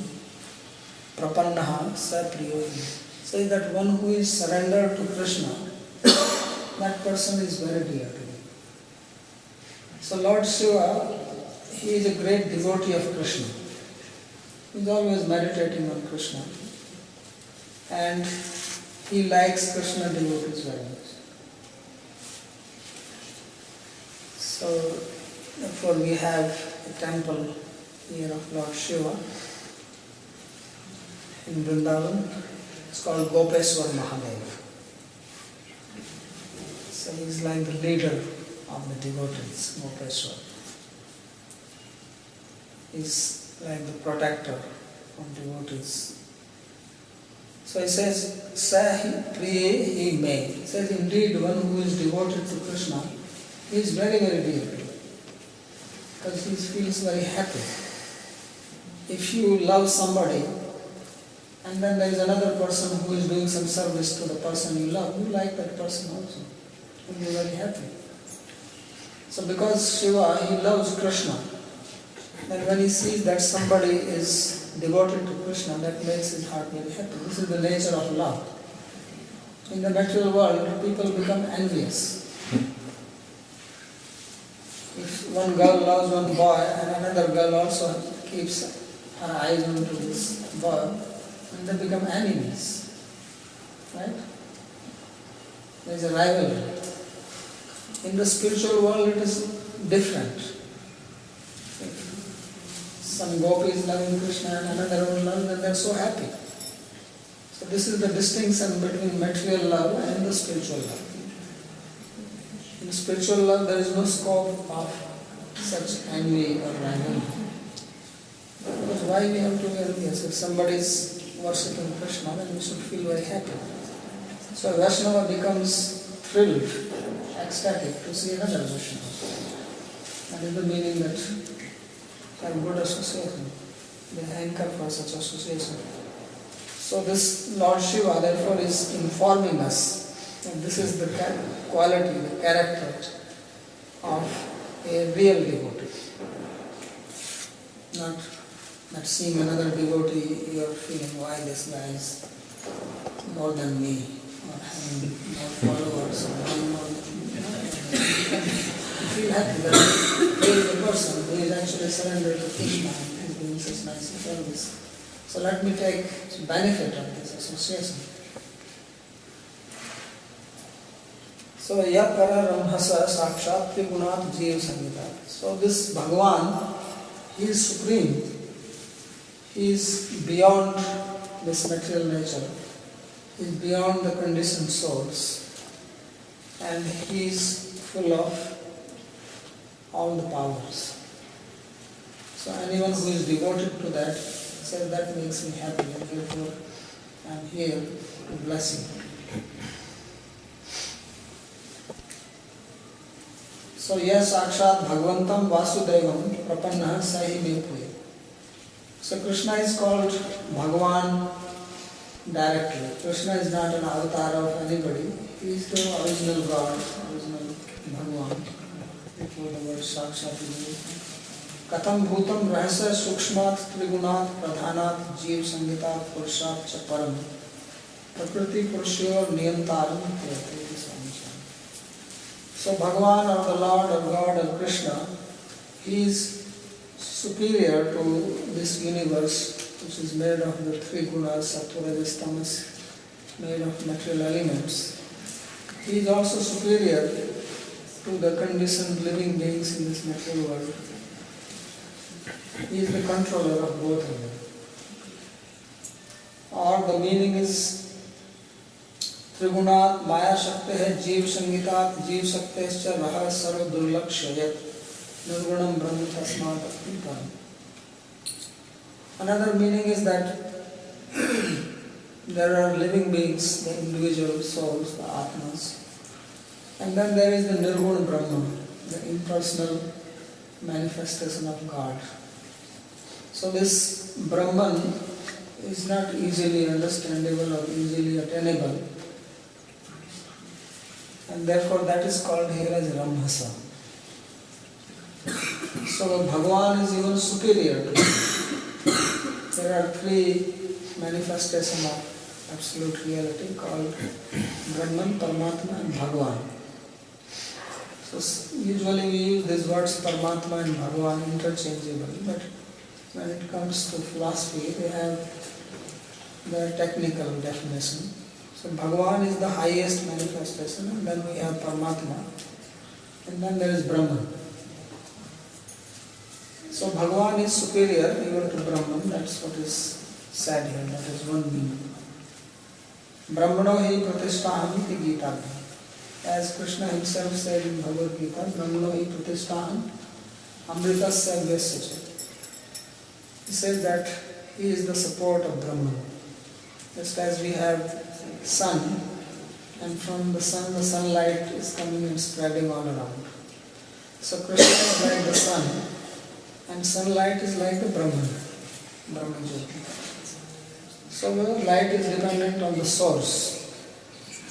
Prapannaha Sa Priyo Hime. Says that one who is surrendered to Krishna, that person is very dear to me. So Lord Shiva, he is a great devotee of Krishna. He is always meditating on Krishna. And he likes Krishna devotees very much. So therefore we have a temple here of Lord Shiva in Vrindavan. It's called Gopeshwar Mahadev. So he is like the leader of the devotees, Gopeshwar. He is like the protector of devotees. So he says, Sa priye he may. He says, indeed, one who is devoted to Krishna, he is very, very dear to him. Because he feels very happy. If you love somebody, and then there is another person who is doing some service to the person you love, you like that person also. You'll be very happy. So because Shiva, he loves Krishna, then when he sees that somebody is devoted to Krishna, that makes his heart very happy. This is the nature of love. In the material world, people become envious. If one girl loves one boy and another girl also keeps her eyes onto this boy, and they become enemies, right? There is a rivalry. In the spiritual world, it is different. If some gopi is loving Krishna and another one loves, then they are so happy. So this is the distinction between material love and the spiritual love. In spiritual love, there is no scope of such envy or rivalry. Because why we have to be envious? If somebody is worshipping Krishna, then we should feel very happy. So Vaishnava becomes thrilled, ecstatic to see another Vaishnava. That is the meaning that have good association. They hanker for such association. So this Lord Shiva therefore is informing us that this is the quality, the character of a real devotee. Not seeing another devotee, you are feeling why this guy is more than me, or having more followers, or having more than me. You feel happy that he is the person who is actually surrendered to Krishna and is doing such nice service. So let me take benefit of this association. So Yapara Ramhasa Sakshat Trigunat Jeev Samhita. So this Bhagavan, he is supreme. He is beyond this material nature. He is beyond the conditioned souls. And he is full of all the powers. So anyone who is devoted to that says that makes me happy, and therefore I am here to bless you. So yes, Sakshat Bhagavantam Vasudevam Prapanna Sahi Mepuye. So Krishna is called Bhagavan directly. Krishna is not an avatar of anybody. He is the original God, original Bhagavan. Therefore the word Sakshat is used. Katham bhutam rahasya sukshmat trigunat pradhanat jeev sangitat purushat cha param prakriti purushayor niyantaram kriyate. So Bhagavan or the Lord or God or Krishna, he is superior to this universe which is made of the three gunas, sattva, rajas, tamas, made of material elements. He is also superior to the conditioned living beings in this material world. He is the controller of both of them. Or the meaning is Trigunaat Maya Shakti hai Jeev Sangitat Jeev Shakti cha Raha Sarva Durlakshya Yat Nirgunam Brahma Tasmat Param. Another meaning is that there are living beings, the individual souls, the Atmas, and then there is the Nirguna Brahma, the impersonal manifestation of God. So this Brahman is not easily understandable or easily attainable, and therefore that is called here as Ramhasa. So Bhagavan is even superior to it. There are three manifestations of absolute reality called Brahman, Paramatma and Bhagavan. So usually we use these words Paramatma and Bhagavan interchangeably, but when it comes to philosophy, they have their technical definition. So Bhagavan is the highest manifestation, and then we have Paramatma, and then there is Brahman. So Bhagavan is superior even to Brahman, that's what is said here, that is one meaning. Brahmano hi pratishtaham iti Gita. As Krishna himself said in Bhagavad Gita, Brahmano hi pratishtaham amritasya vyasya. He says that he is the support of Brahman. Just as we have sun, and from the sun, the sunlight is coming and spreading all around. So Krishna is like the sun, and sunlight is like the Brahman, Brahman Jyoti. So the light is dependent on the source.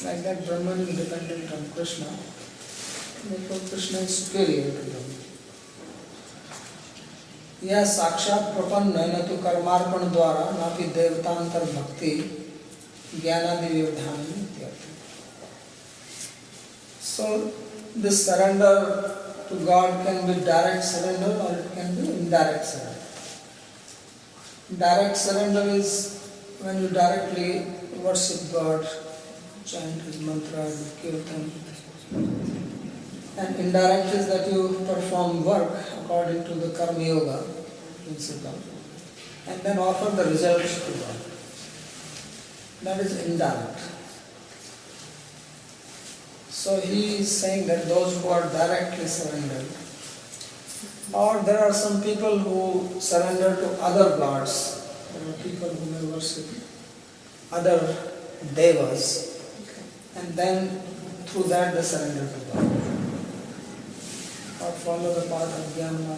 Like that, Brahman is dependent on Krishna. Therefore, Krishna is superior to them. यह साक्षात प्रपन्न न तो कर्मार्पण द्वारा न भी देवतांतर भक्ति ज्ञानादि व्यवधान इत्यादि. So this surrender to God can be direct surrender or it can be indirect surrender. Direct surrender is when you directly worship God, chant His mantra, kirtan. And indirect is that you perform work according to the karma yoga principle and then offer the results to God. That is indirect. So he is saying that those who are directly surrendered, or there are some people who surrender to other gods. There are people who may worship other devas, and then through that they surrender to God, or follow the path of Jnana.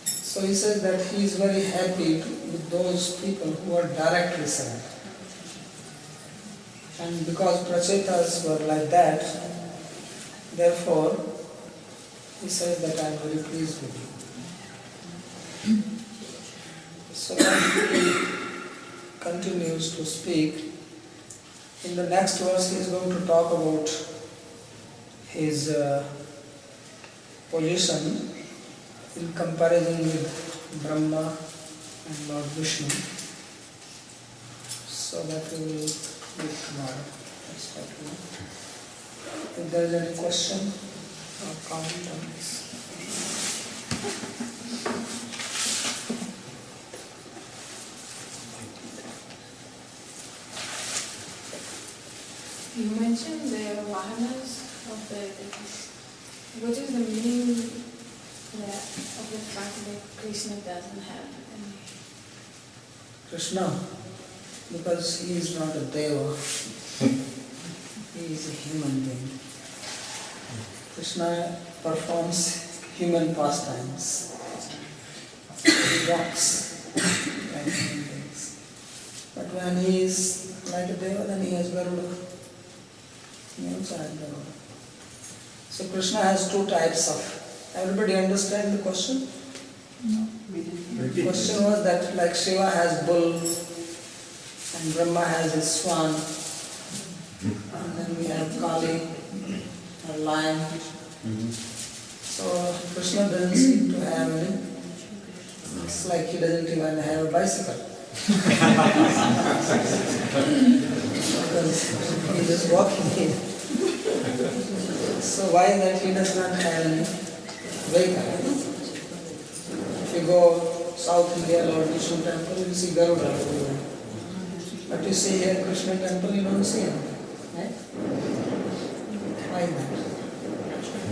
So he says that he is very happy with those people who are directly surrendered. And because Prachetas were like that, therefore he says that I am very pleased with you. So then he continues to speak. In the next verse he is going to talk about his position in comparison with Brahma and Lord Vishnu. So that we will read tomorrow. That's what we If there is any question or comment on this. You mentioned the vahanas of the deities. What is the meaning of the fact that Krishna doesn't have any? Krishna, because he is not a deva, he is a human being. Krishna performs human pastimes. He walks like human beings. But when he is like a deva, then he has Garuda. He also has Garuda. So Krishna has two types of. Everybody understand the question? No. The question was that like Shiva has bull and Brahma has his swan, and then we have Kali, a lion. So Krishna doesn't seem to have any. It's like he doesn't even have a bicycle. Because he is walking here. So why that he does not have any vehicle? If you go South India, Lord Vishnu temple, you see Garuda everywhere. But you see here Krishna temple, you don't see him. Right? Why that?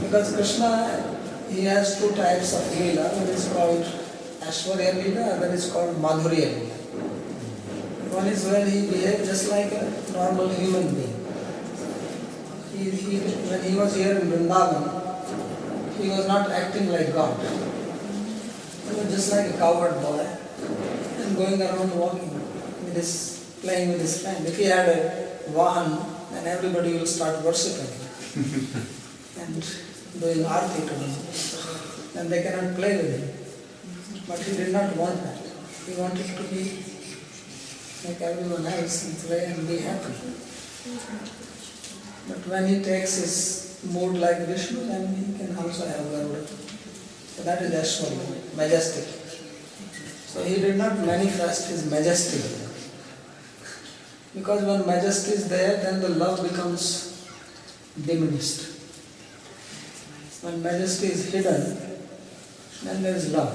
Because Krishna, he has two types of Leela. One is called Aishwarya Leela, other is called Madhurya Leela. One is where he behaves just like a normal human being. When he was here in Vrindavan, he was not acting like God. He was just like a cowherd boy and going around walking with his, playing with his friend. If he had a vahan, then everybody will start worshipping him and doing arti to him. Then they cannot play with him. But he did not want that. He wanted to be like everyone else and play and be happy. But when he takes his mood like Vishnu, then he can also have Garuda. So that is Aishwarya, majestic. So he did not manifest his majesty. Because when majesty is there, then the love becomes diminished. When majesty is hidden, then there is love.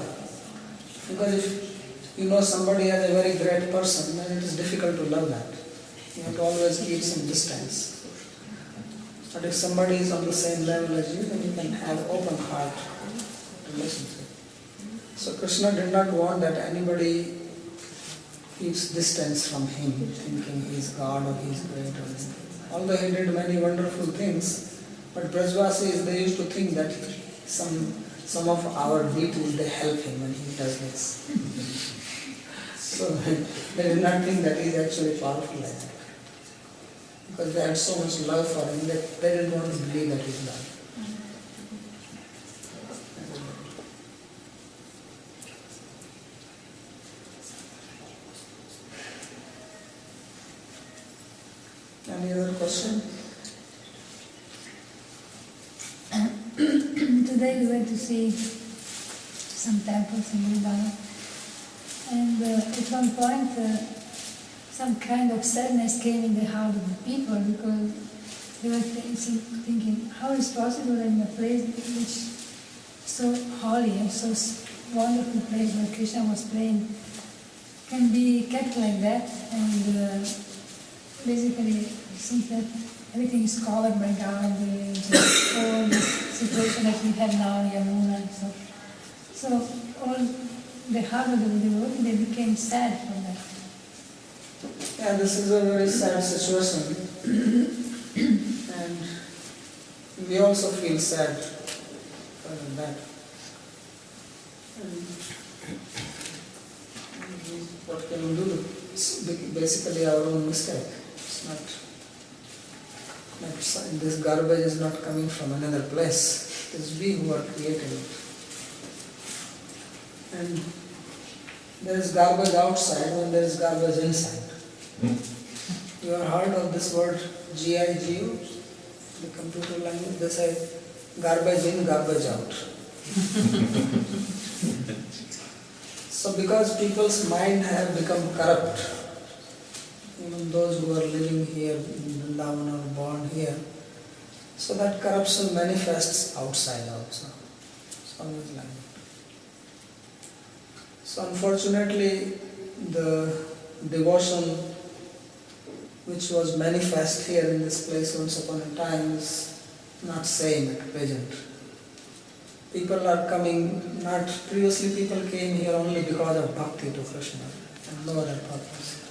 Because if you know somebody as a very great person, then it is difficult to love that. You have to always keep some distance. But if somebody is on the same level as you, then you can have open heart relationship. So Krishna did not want that anybody keeps distance from him, thinking he is God or he is great or anything. Although he did many wonderful things, but Brajvasis, they used to think that some of our deities, they help him when he does this. So they did not think that he is actually powerful like that. Because they had so much love for him that they didn't want to believe that he is God. Any other question? Today we went to see some temples in Vrindavan, and at one point some kind of sadness came in the heart of the people because they were thinking, how is possible in a place which is so holy and so wonderful place where Krishna was playing can be kept like that, and basically it seems that everything is covered by garbage, all the situation that we have now in Yamuna and so. So all the heart of the devotee, they became sad from that. Yeah, this is a very sad situation. And we also feel sad for that. And what can we do? It's basically our own mistake. It's not this garbage is not coming from another place. It is we who are creating it. And there is garbage outside when there is garbage inside. You have heard of this word GIGO? The computer language, they say garbage in, garbage out. So because people's mind have become corrupt, even those who are living here in Vrindavan or born here, So that corruption manifests outside also. Always like that. So unfortunately, the devotion which was manifest here in this place once upon a time is not same at present. People are coming, not previously people came here only because of bhakti to Krishna and no other purpose.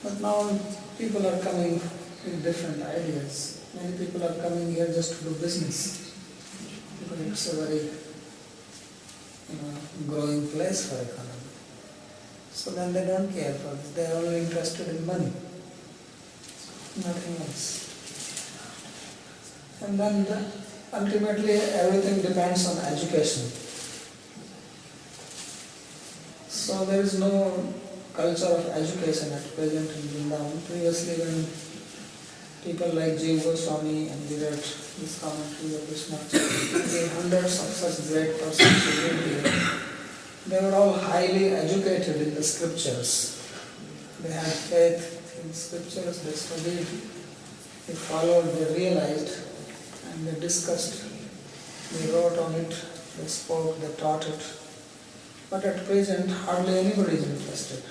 But now people are coming with different ideas. Many people are coming here just to do business because it's a very growing place for economy. So then they don't care for this. They are only interested in money, nothing else. And then ultimately everything depends on education. So there is no culture of education at present in Vrindavan. Previously when people like Jiva Goswami and Virat, this commentary of Krishna, hundreds of such great persons who lived here, they were all highly educated in the scriptures. They had faith in scriptures, they studied, they followed, they realized, and they discussed, they wrote on it, they spoke, they taught it. But at present, hardly anybody is interested.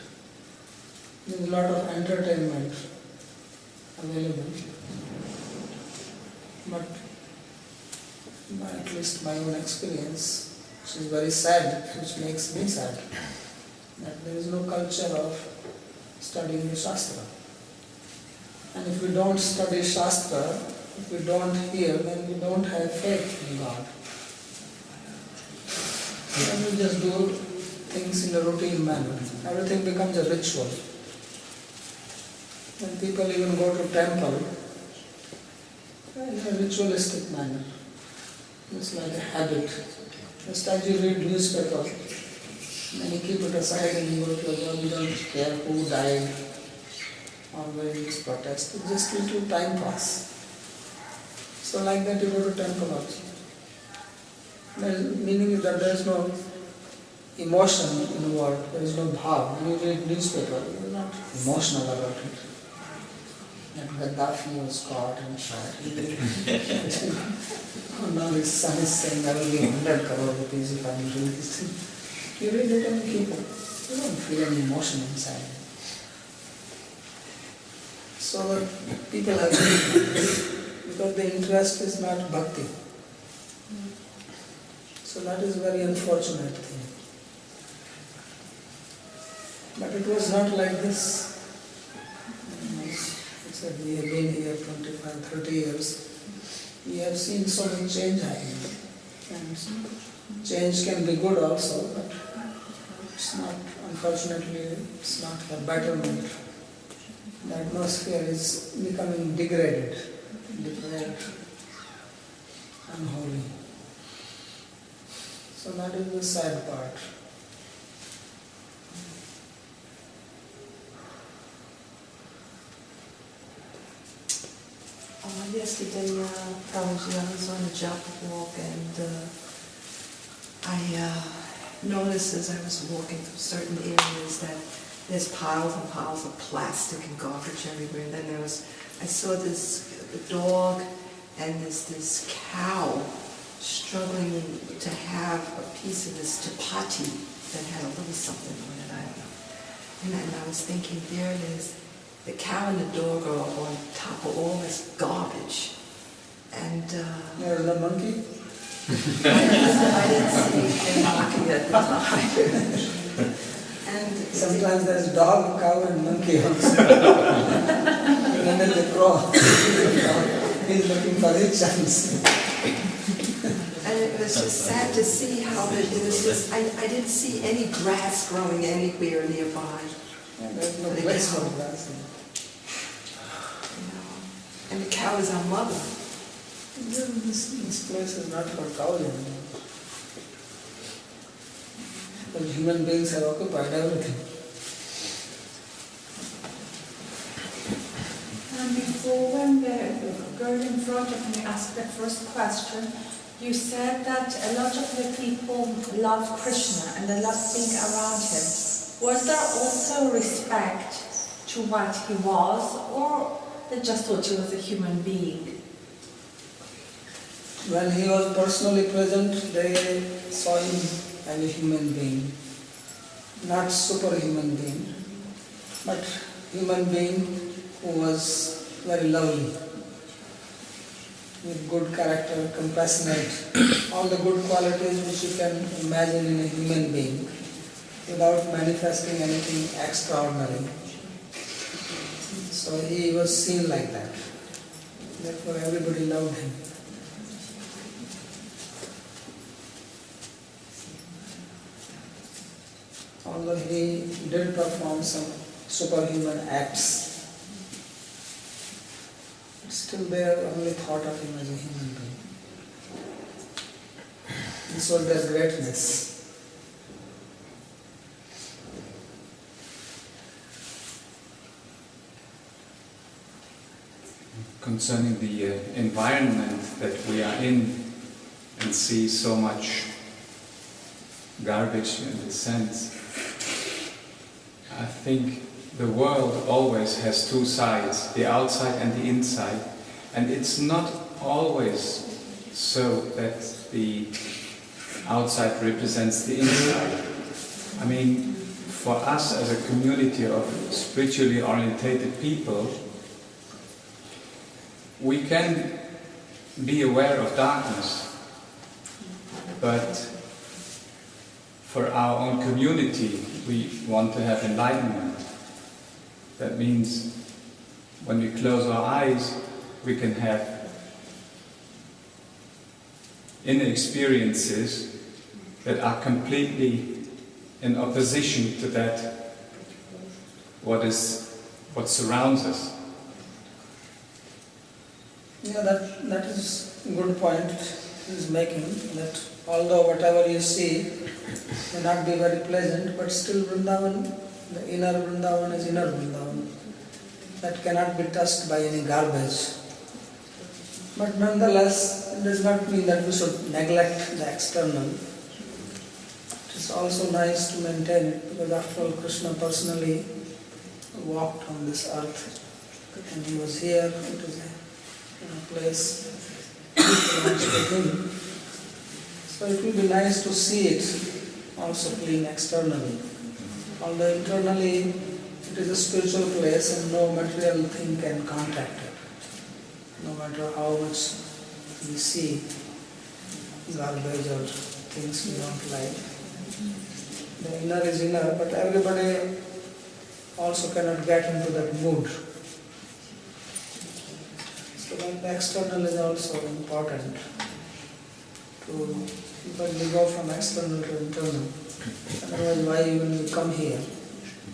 There is a lot of entertainment available. But at least my own experience, which is very sad, which makes me sad, that there is no culture of studying the Shastra. And if we don't study Shastra, if we don't hear, then we don't have faith in God. Then we just do things in a routine manner. Everything becomes a ritual. When people even go to temple, in a ritualistic manner, it's like a habit. Just as you read newspaper, then you keep it aside and you go to your job, you don't care who died or where is protest. It's just little time pass. So like that you go to temple also. Meaning is that there is no emotion involved, there is no bhav. When you read newspaper, you are not emotional about it. That Gaddafi was caught and shot. Now his son is saying, I will give 100 crore rupees if I am doing this thing. You read it and keep it. You don't feel any emotion inside. So people have because the interest is not bhakti. So that is a very unfortunate thing. But it was not like this. We have been here 25, 30 years. We have seen so much change happening. And change can be good also, but it's not, unfortunately, it's not for betterment. The atmosphere is becoming degraded, depraved, unholy. So that is the sad part. Yesterday, Babaji, I was on a job walk and I noticed as I was walking through certain areas that there's piles and piles of plastic and garbage everywhere. And then I saw this dog and this cow struggling to have a piece of this chapati that had a little something on it, I don't know. And I was thinking, there it is. The cow and the dog are on top of all this garbage. And There's the monkey. I didn't see a monkey at the time. And Sometimes there's dog, cow and monkey also. And then the crow. He's looking for his chance. And it was just sad to see how it was just, I didn't see any grass growing anywhere nearby. And there's no place for grass. And the cow is our mother. This place is not for cows anymore. But human beings have occupied everything. And before, when the girl in front of me asked the first question, you said that a lot of the people love Krishna and they love being around him. Was there also respect to what he was, or they just thought he was a human being? when he was personally present, they saw him as a human being, not superhuman being, but human being who was very lovely, with good character, compassionate, all the good qualities which you can imagine in a human being, without manifesting anything extraordinary. So he was seen like that. Therefore everybody loved him. Although he did perform some superhuman acts, still they only thought of him as a human being. This was their greatness. Concerning the environment that we are in and see so much garbage in this sense, I think the world always has two sides, the outside and the inside, and it's not always so that the outside represents the inside. I mean, for us as a community of spiritually orientated people, we can be aware of darkness, but for our own community, we want to have enlightenment. That means when we close our eyes, we can have inner experiences that are completely in opposition to that what surrounds us. Yeah, that is a good point he is making, that although whatever you see may not be very pleasant, but still Vrindavan, the inner Vrindavan is inner Vrindavan. That cannot be touched by any garbage. But nonetheless, it does not mean that we should neglect the external. It is also nice to maintain it, because after all Krishna personally walked on this earth and he was here. It is a place which belongs to him. So it will be nice to see it also clean externally. Although internally it is a spiritual place and no material thing can contact it. No matter how much we see garbage or things we don't like. The inner is inner, but everybody also cannot get into that mood. So the external is also important. Because we go from external to internal. Otherwise, why even we come here?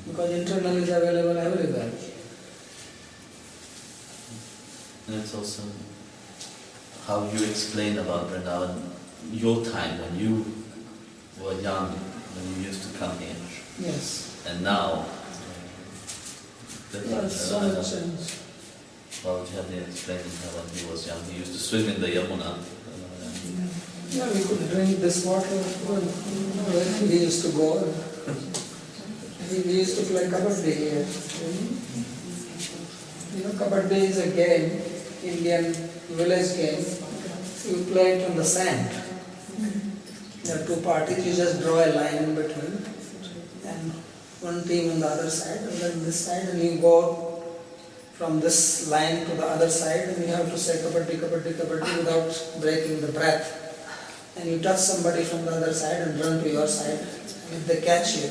Because internal is available everywhere. And it's also how you explain about Vrindavan, your time when you were young, when you used to come here. Yes. And now, Yes, so much change. Babaji explained how when he was young, he used to swim in the Yamuna. Yeah, we could drink this water. Where we used to go. We used to play kabaddi here. You know, kabaddi is a game, Indian village game. You play it on the sand. There are two parties, you just draw a line in between. And one team on the other side, and then this side, and you go from this line to the other side, and you have to say kabaddi, kabaddi, kabaddi without breaking the breath. And you touch somebody from the other side and run to your side. And if they catch you,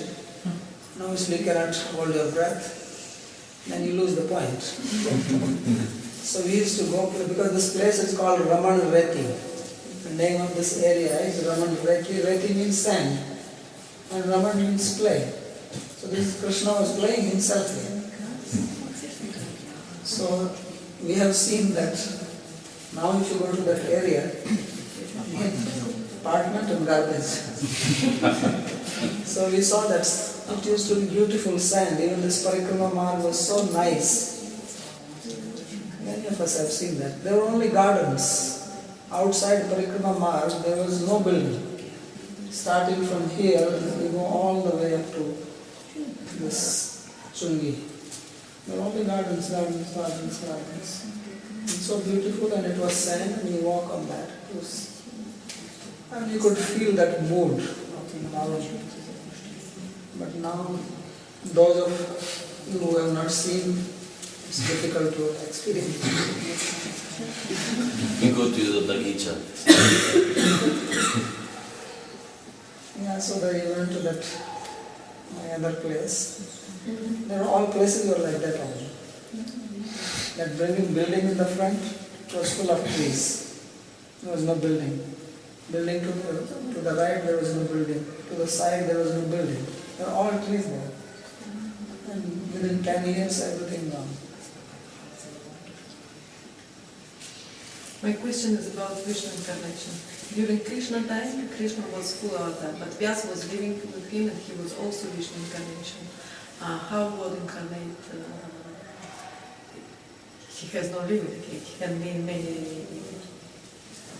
obviously you cannot hold your breath, then you lose the point. So we used to go, because this place is called Raman Reti. The name of this area is Raman Reti. Reti means sand, and Raman means play. So this is Krishna was playing himself here. So we have seen that now if you go to that area, apartment and garbage. So we saw that it used to be beautiful sand. Even this Parikrama Marg was so nice. Many of us have seen that. There were only gardens. Outside Parikrama Marg, there was no building. Starting from here, we go all the way up to this Chungi. There were only gardens, gardens, gardens, gardens. It's so beautiful, and it was sand, and you walk on that. And you could feel that mood of Babaji. But now, those of you who have not seen, it's difficult to experience. You go to the Bagicha. Yeah, so that you went to that my other place. There are all places were like that only. That building in the front was full of trees. There was no building. Building to the right, there was no building. To the side, there was no building. There were all trees there. And within 10 years, everything gone. My question is about Vishnu incarnation. During Krishna time, Krishna was full avatar, but Vyasa was living with him and he was also Vishnu incarnation. How God incarnate? He has no limit, he can be in many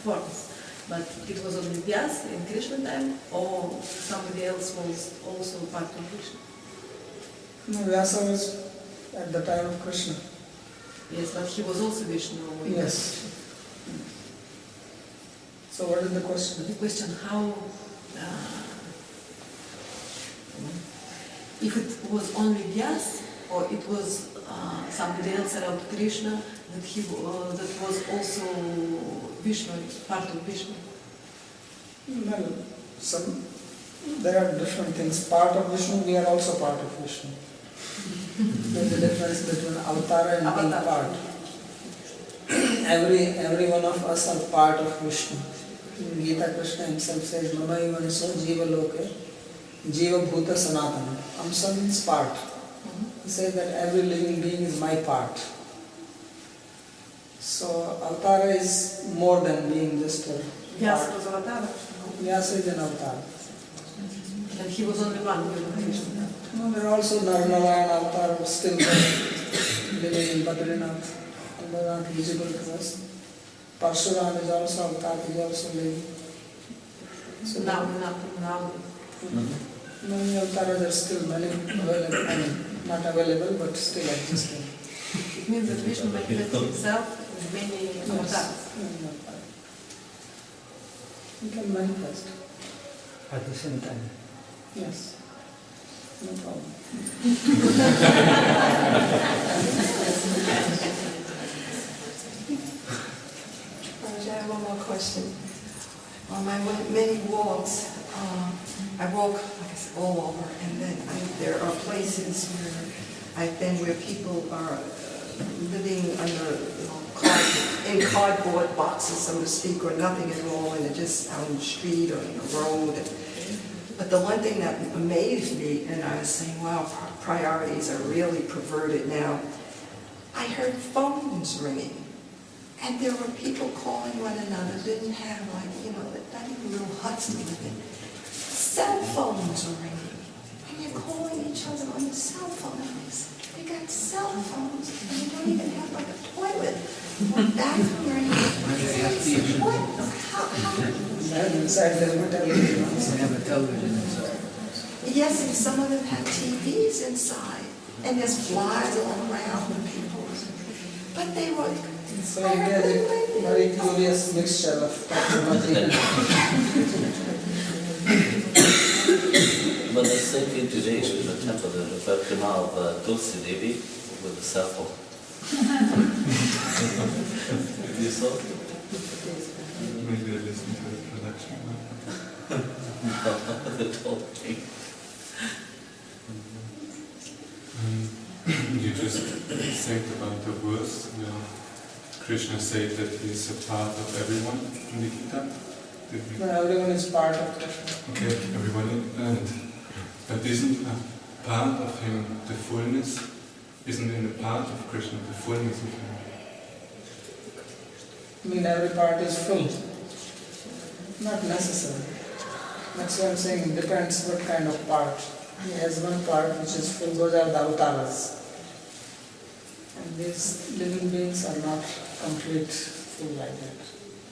forms. But it was only Vyasa in Krishna time, or somebody else was also part of Vishnu? No, Vyasa was at the time of Krishna. Yes, but he was also Vishnu. Yes. So what is the question? The question how, if it was only Vyasa, or it was somebody else around Krishna, that was also Vishnu, part of Vishnu. Well, there are different things. Part of Vishnu, we are also part of Vishnu. There's a difference between avatara and being part. Every one of us are part of Vishnu. In Gita, Krishna himself says, Mamaiva Niso Jiva Loke, Jiva Bhuta Sanatana. Amsa means part. He says that every living being is my part. So avatara is more than being just a Vyasa part. was avatar. Vyasa is an avatar. And he was only one during Krishna. No, there are also Narayana avatar still living in Badrinath. And they are not visible to us. Parshuram is also avatar, he is also living. So Now. many avatars are still many available, I mean, not available but still existing. It means that Vishnu manifests himself in many avatars. You can manifest. At the same time. Yes. No problem. I have one more question. On my many walks, I walk, like I said, all over, and then there are places where I've been where people are living under, in cardboard boxes, so to speak, or nothing at all, and they're just out on the street or in the road. But the one thing that amazed me, and I was saying, wow, priorities are really perverted now. I heard phones ringing. And there were people calling one another, didn't have not even little huts to live in. Cell phones are ringing. And they're calling each other on the cell phones. They got cell phones, and they don't even have like a toilet or bathroom or anything. How? Inside there is television. They have a television inside. Yes, and some of them have TVs inside. And there's flies all around the people. But they were... So India is a very curious mixture of technology. But the same thing today in the temple, the Bhaktima of Tulsi Devi with the cell phone. You saw? Maybe they listen to the production. No, the whole thing. You just said about the verse where Krishna said that he is a part of everyone in the Gita. No, everyone is part of Krishna. Okay, everyone, but isn't a part of him the fullness? Isn't in a part of Krishna the fullness of him? I mean, every part is full. Not necessary. That's what I'm saying. It depends what kind of part. He has one part which is full. Those are the avatars. And these living beings are not complete full like that.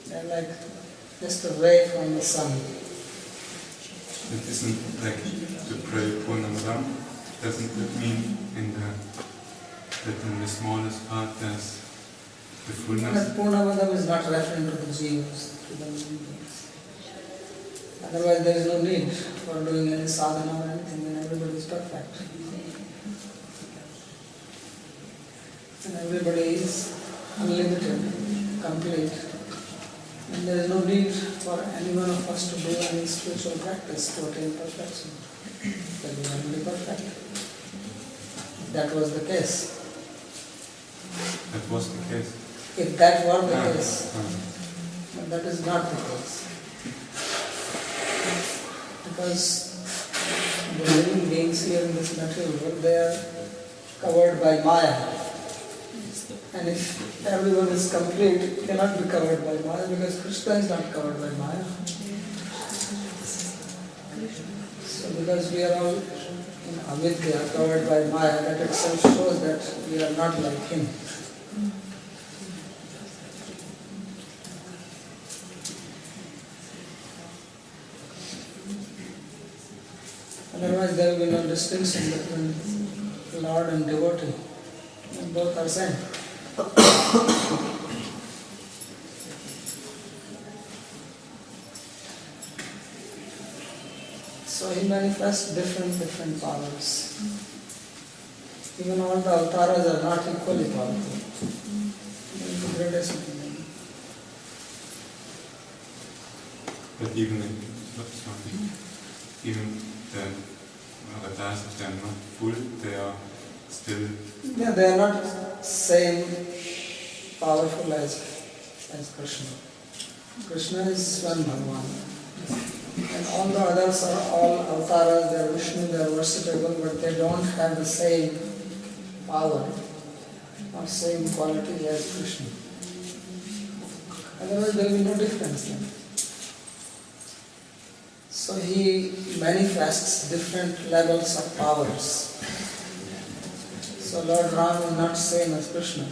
They're like just a ray from the sun. It isn't like to pray Purnamaram. Doesn't it mean that in the smallest part there's the fullness. But Purnavadam is not referring to the jivas, to the living beings. Otherwise there is no need for doing any sadhana or anything when everybody is perfect. And everybody is unlimited, complete. And there is no need for any one of us to do any spiritual practice to attain perfection. Because we are only perfect. That was the case. That was the case. If that were the case, Ah. but that is not the case. Because the living beings here in this material world, they are covered by Maya. And if everyone is complete, it cannot be covered by Maya because Krishna is not covered by Maya. So because we are all in avidya, covered by Maya, that itself shows that we are not like him. Otherwise there will be no distinction between Lord and devotee. And both are same. So he manifests different powers. Even all the avatars are not equally powerful. There is a gradation in them. But even the avatars, if they are not full, they are still. Yeah, they are not same powerful as Krishna. Krishna is one Bhagavan. And all the others are all avatars, they are Vishnu, they are worshipable, but they don't have the same power or same quality as Krishna. Otherwise there will be no difference then. So he manifests different levels of powers. So Lord Ram is not same as Krishna.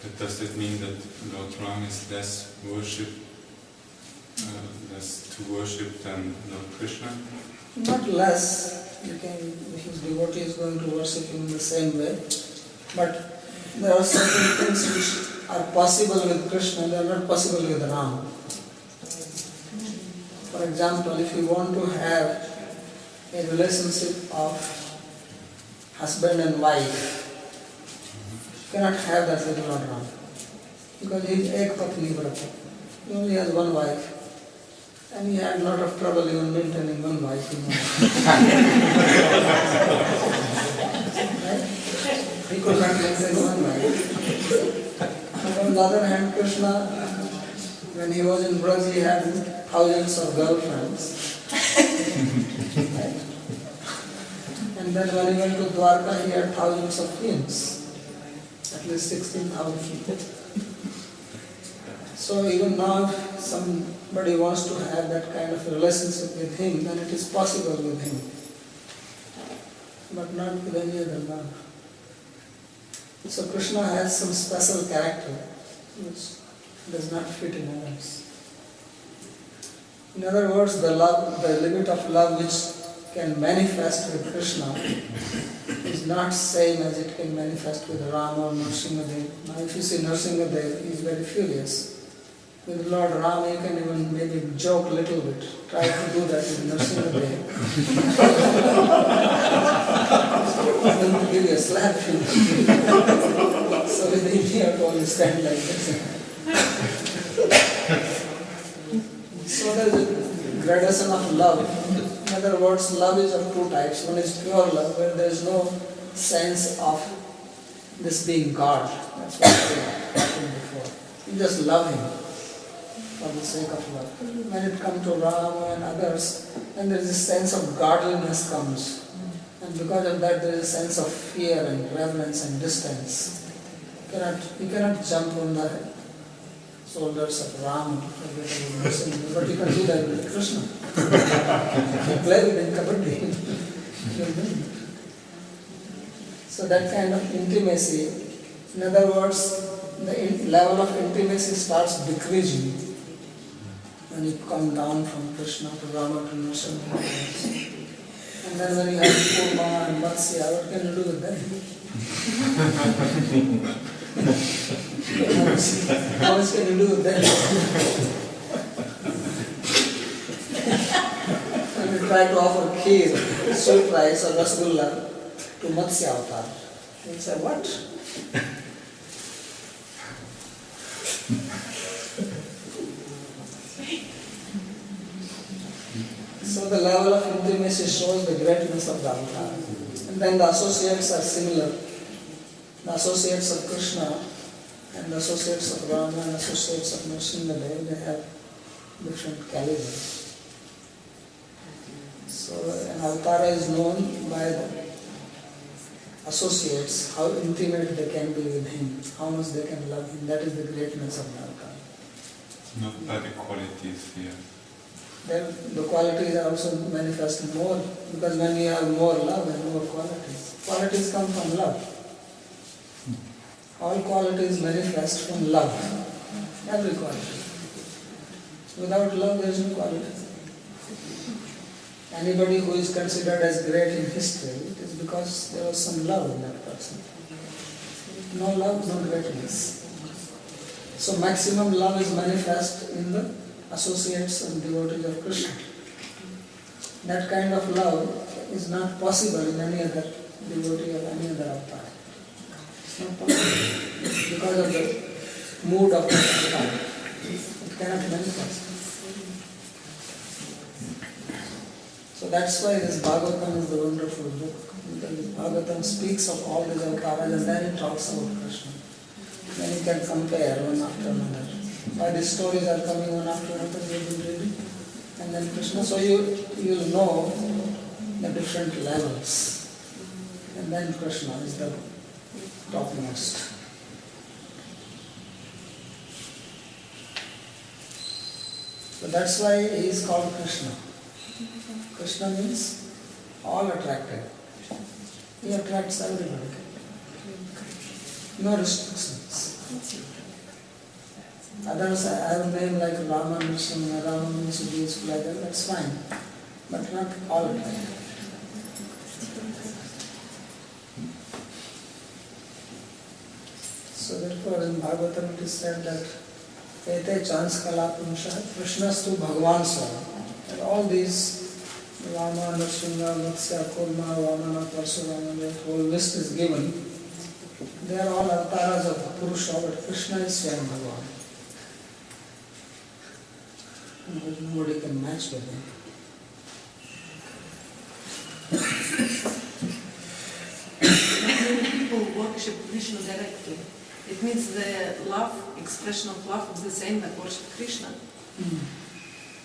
But does that mean that Lord Ram is less to worship than Lord Krishna? Not less. His devotee is going to worship him in the same way. But there are certain things which are possible with Krishna, they are not possible with Ram. For example, if you want to have a relationship of husband and wife, you cannot have that with Lord Ram. Because he is ek patni vrata. He only has one wife. And he had a lot of trouble even maintaining one wife. Right? He could not maintain one wife. And on the other hand, Krishna, when he was in Braj, he had thousands of girlfriends. Right? And then when he went to Dwarka, he had thousands of queens. At least 16,000. So even now, if somebody wants to have that kind of relationship with him, then it is possible with him. But not with any other man. So Krishna has some special character which does not fit in others. In other words, the limit of love which can manifest with Krishna is not same as it can manifest with Ram or Nrsimhadev. Now if you see Nrsimhadev, he is very furious. With Lord Ram, you can even maybe joke a little bit. Try to do that with Nrsimhadev. He's going to give you a slap. So with him, you have to always stand like this. So there is a gradation of love. In other words, love is of two types. One is pure love, where there is no sense of this being God. That's what I said before. You just love him for the sake of love. When it comes to Ram and others, then there is a sense of godliness comes. And because of that, there is a sense of fear and reverence and distance. You cannot jump on the shoulders of Ram, but you can do that with Krishna. You play with him, kabaddi. So that kind of intimacy, in other words, the level of intimacy starts decreasing when you come down from Krishna to Rama to Nrsimha. And then when you have Kurma and Matsya, what can you do with them? How much can you do with that? And we try to offer kheer, sweet rice or rasgulla to Matsya avatar. He said, what? So the level of intimacy shows the greatness of the avatar. And then the associates are similar. The associates of Krishna and the associates of Rama and associates of Nrsimhadev, they have different calibers. So an avatar is known by the associates, how intimate they can be with him, how much they can love him. That is the greatness of the avatar. Not by the qualities here. Then the qualities are also manifest more, because when you have more love and more qualities, qualities come from love. All qualities manifest from love, every quality. Without love there is no quality. Anybody who is considered as great in history, it is because there was some love in that person. No love, no greatness. So maximum love is manifest in the associates and devotees of Krishna. That kind of love is not possible in any other devotee of any other avatar. It's not possible because of the mood of the avatar. It cannot manifest. So that's why this Bhagavatam is the wonderful book. Because Bhagavatam speaks of all these avatars and then it talks about Krishna. Then you can compare one after another. Why these stories are coming one after another, you will read it. And then Krishna, so you will know the different levels. And then Krishna is the topmost. So that's why he is called Krishna. Krishna means all attracted. He attracts everybody. No restrictions. Others have a name like Rama, Nrsimha, Rama means beautiful, like that, that's fine. But not all attracted. So therefore in Bhagavatam it is said that Ete chans kalapumsha Krishnastu Bhagavan Swara. And all these Rama, Nrsimha, Matsya, Kurma, Vamana, Parsurama, the whole list is given. They are all avatars of Purusha, but Krishna is Swayam Bhagavan. Nobody can match with him. Not many people worship Krishna directly. It means the love, expression of love is the same that worship Krishna.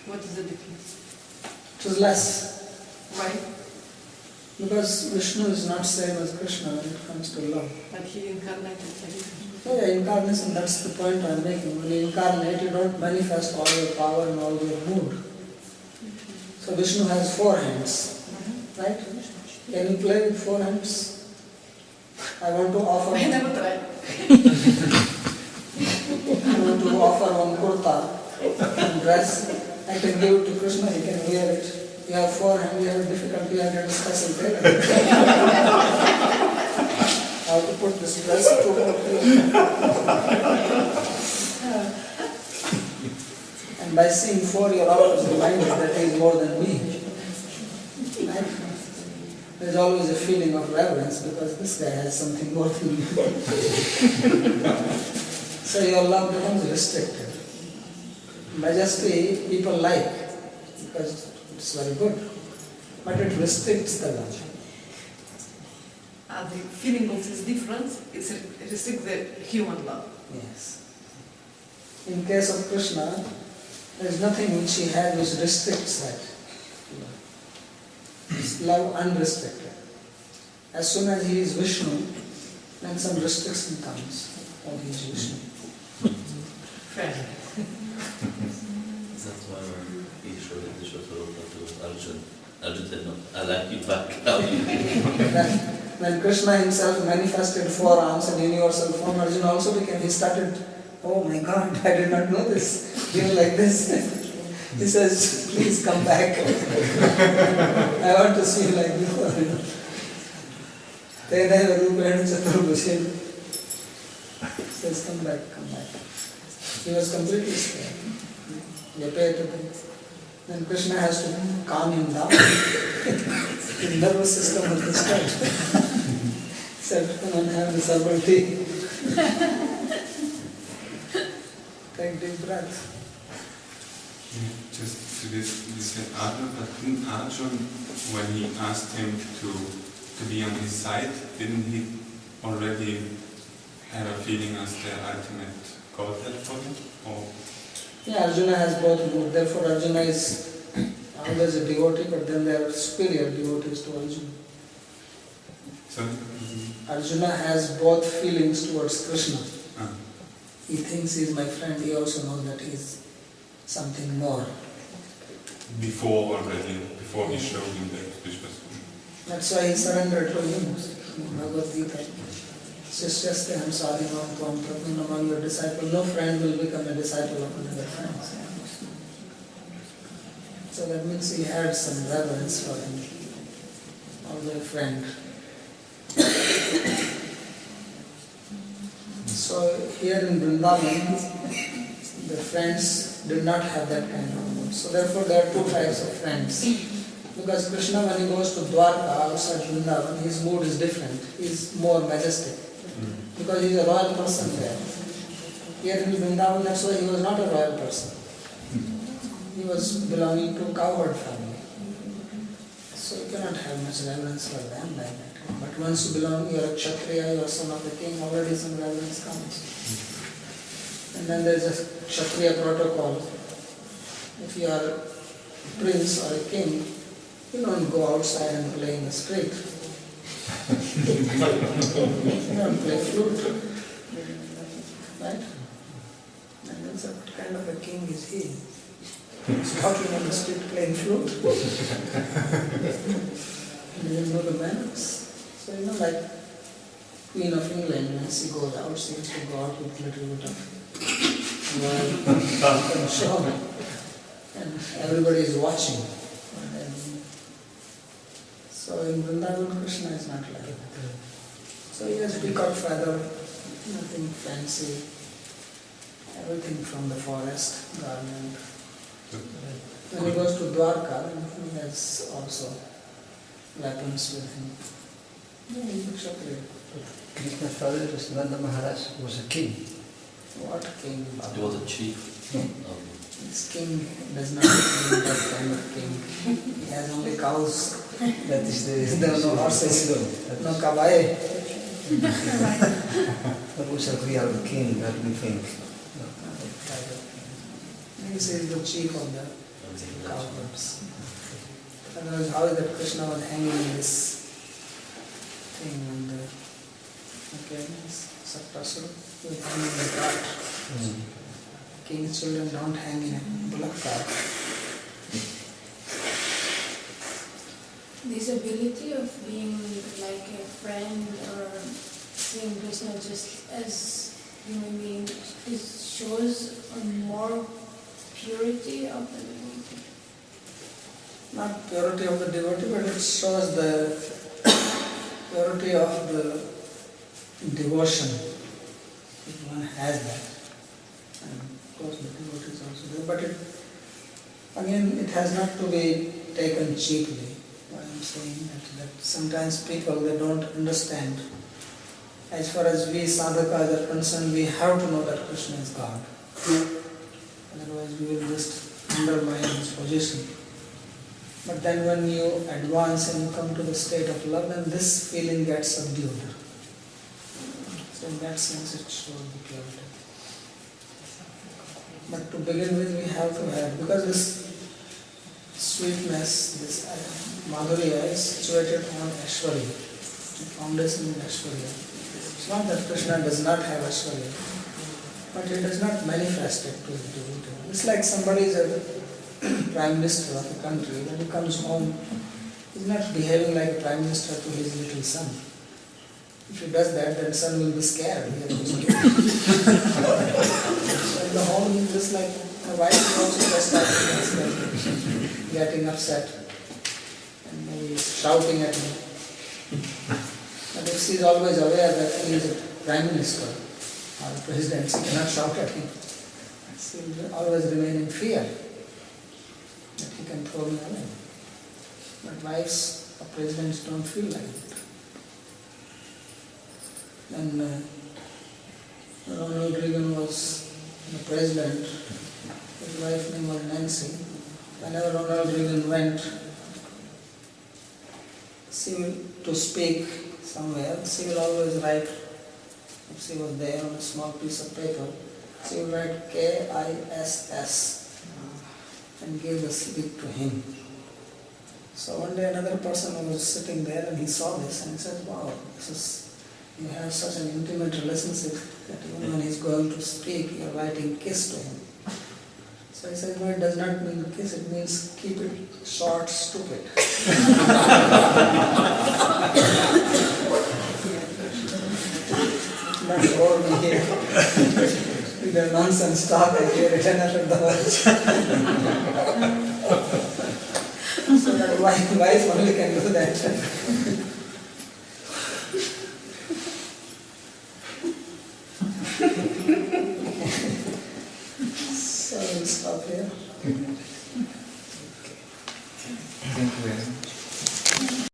What is the difference? It is less. Why? Because Vishnu is not same as Krishna when it comes to love. But he incarnated like Yeah, incarnation, that's the point I am making. When you incarnate, you don't manifest all your power and all your mood. So Vishnu has 4 hands, right? Can you play with 4 hands? I want to offer. I never tried. I want to offer one kurta and dress. I can give it to Krishna, he can wear it. You have 4 hands, you have difficulty, I get a special tailor. How to put this dress to and by seeing 4, you're always reminded that he is more than me. Right? There's always a feeling of reverence because this guy has something more than you. So your love becomes restricted. Majesty people like because it's very good, but it restricts the love. The feeling of this difference, it restricts the human love. Yes. In case of Krishna, there is nothing which he has which restricts that. It's love unrestricted. As soon as he is Vishnu, then some restriction comes. Oh, he is Vishnu. Fair. That's why when he showed the Shotoropa to Arjun, Arjun said, no, I like you back. How do you When Krishna himself manifested 4 arms in universal form, Arjuna also became, he started, oh my God, I did not know this. Even like this. He says, please come back. I want to see you like before. Tedaiva Rupena Chaturbhuja. says, come back, come back. He was completely scared. Then Krishna has to calm him down. His nervous system was disturbed. Said, come and have this herbal tea. Take deep breath. Just to this, you said Arjuna, but didn't Arjuna, when he asked him to be on his side, didn't he already have a feeling as the ultimate God there for him? Or? Yeah, Arjuna has both mood. Therefore, Arjuna is always a devotee, but then there are superior devotees to Arjuna. So, Arjuna has both feelings towards Krishna. ah. He thinks he is my friend, he also knows that he is something more. Before he showed him that which was. That's why he surrendered to him. Bhagavad Gita. Sishyasteham sadhinam tvam pratnam among your disciple. No friend will become a disciple of another friend. So that means he had some reverence for him. Also a friend. So here in Vrindavan, the friends did not have that kind of mood. So therefore there are two types of friends. Because Krishna, when he goes to Dwarka outside Vrindavan, his mood is different. He is more majestic. Because he is a royal person there. Here in Vrindavan, that's why he was not a royal person. He was belonging to cowherd family. So you cannot have much reverence for them like that. But once you belong, you are a Kshatriya, you are son of the king, already some reverence comes. And then there is a Kshatriya protocol. If you are a prince or a king, you don't go outside and play in the street. You don't play flute. Right? And then so what kind of a king is he? He's walking on the street playing flute. He doesn't know the manners. So like Queen of England, when she goes out, she has to go out with a little bit of and show. And everybody is watching. And then, so in Vrindavan, Krishna is not like that. So he has peacock feather, nothing fancy, everything from the forest, garment. When he goes to Dwarka, he has also weapons with him. Yeah, he's a Kshatriya. Krishna's father, Nanda Maharaj, was a king. What king? He was a chief. This king does not mean that kind of king. He has only cows. That is There are no horses, That no kawaii. was a real king, that we think. This is the chief of the cowherds. Otherwise, how is that Krishna was hanging this thing on the Saptasura? He was hanging in the cart. King's children don't hang in a bullock cart. This ability of being like a friend or seeing Krishna just as human being shows a more purity of the devotee. Not purity of the devotee, but it shows the purity of the devotion. If one has that. And of course the devotee is also there. But it has not to be taken cheaply. Why I'm saying that sometimes people, they don't understand. As far as we sadhakas are concerned, we have to know that Krishna is God. Otherwise we will just undermine his position. But then when you advance and you come to the state of love, then this feeling gets subdued. So in that sense it shows the purity. But to begin with we have to have, because this sweetness, this madhurya is situated on Aishwarya, the foundation in Aishwarya. It's not that Krishna does not have Aishwarya, but he does not manifest it to his devotee. It's like somebody is a prime minister of a country, when he comes home, he's not behaving like a prime minister to his little son. If he does that, then son will be scared. So in the home, he's just like, the wife is also just like getting upset and maybe shouting at him. But if she is always aware that he is a prime minister or a presidents, he cannot shout at him. He will always remain in fear that he can throw me away. But wives of presidents don't feel like it. When Ronald Reagan was the president, his wife's name was Nancy. Whenever Ronald Reagan went to speak somewhere, she will always write, if she was there on a small piece of paper, she will write KISS and give the slip to him. So one day another person was sitting there and he saw this and he said, wow, you have such an intimate relationship that even when he's going to speak, you're writing kiss to him. So he said, no, it does not mean kiss, it means keep it short, stupid. Not bore me here. With the nonsense talk, I hear it another the So that wife only can do that. So we'll stop here. Thank you.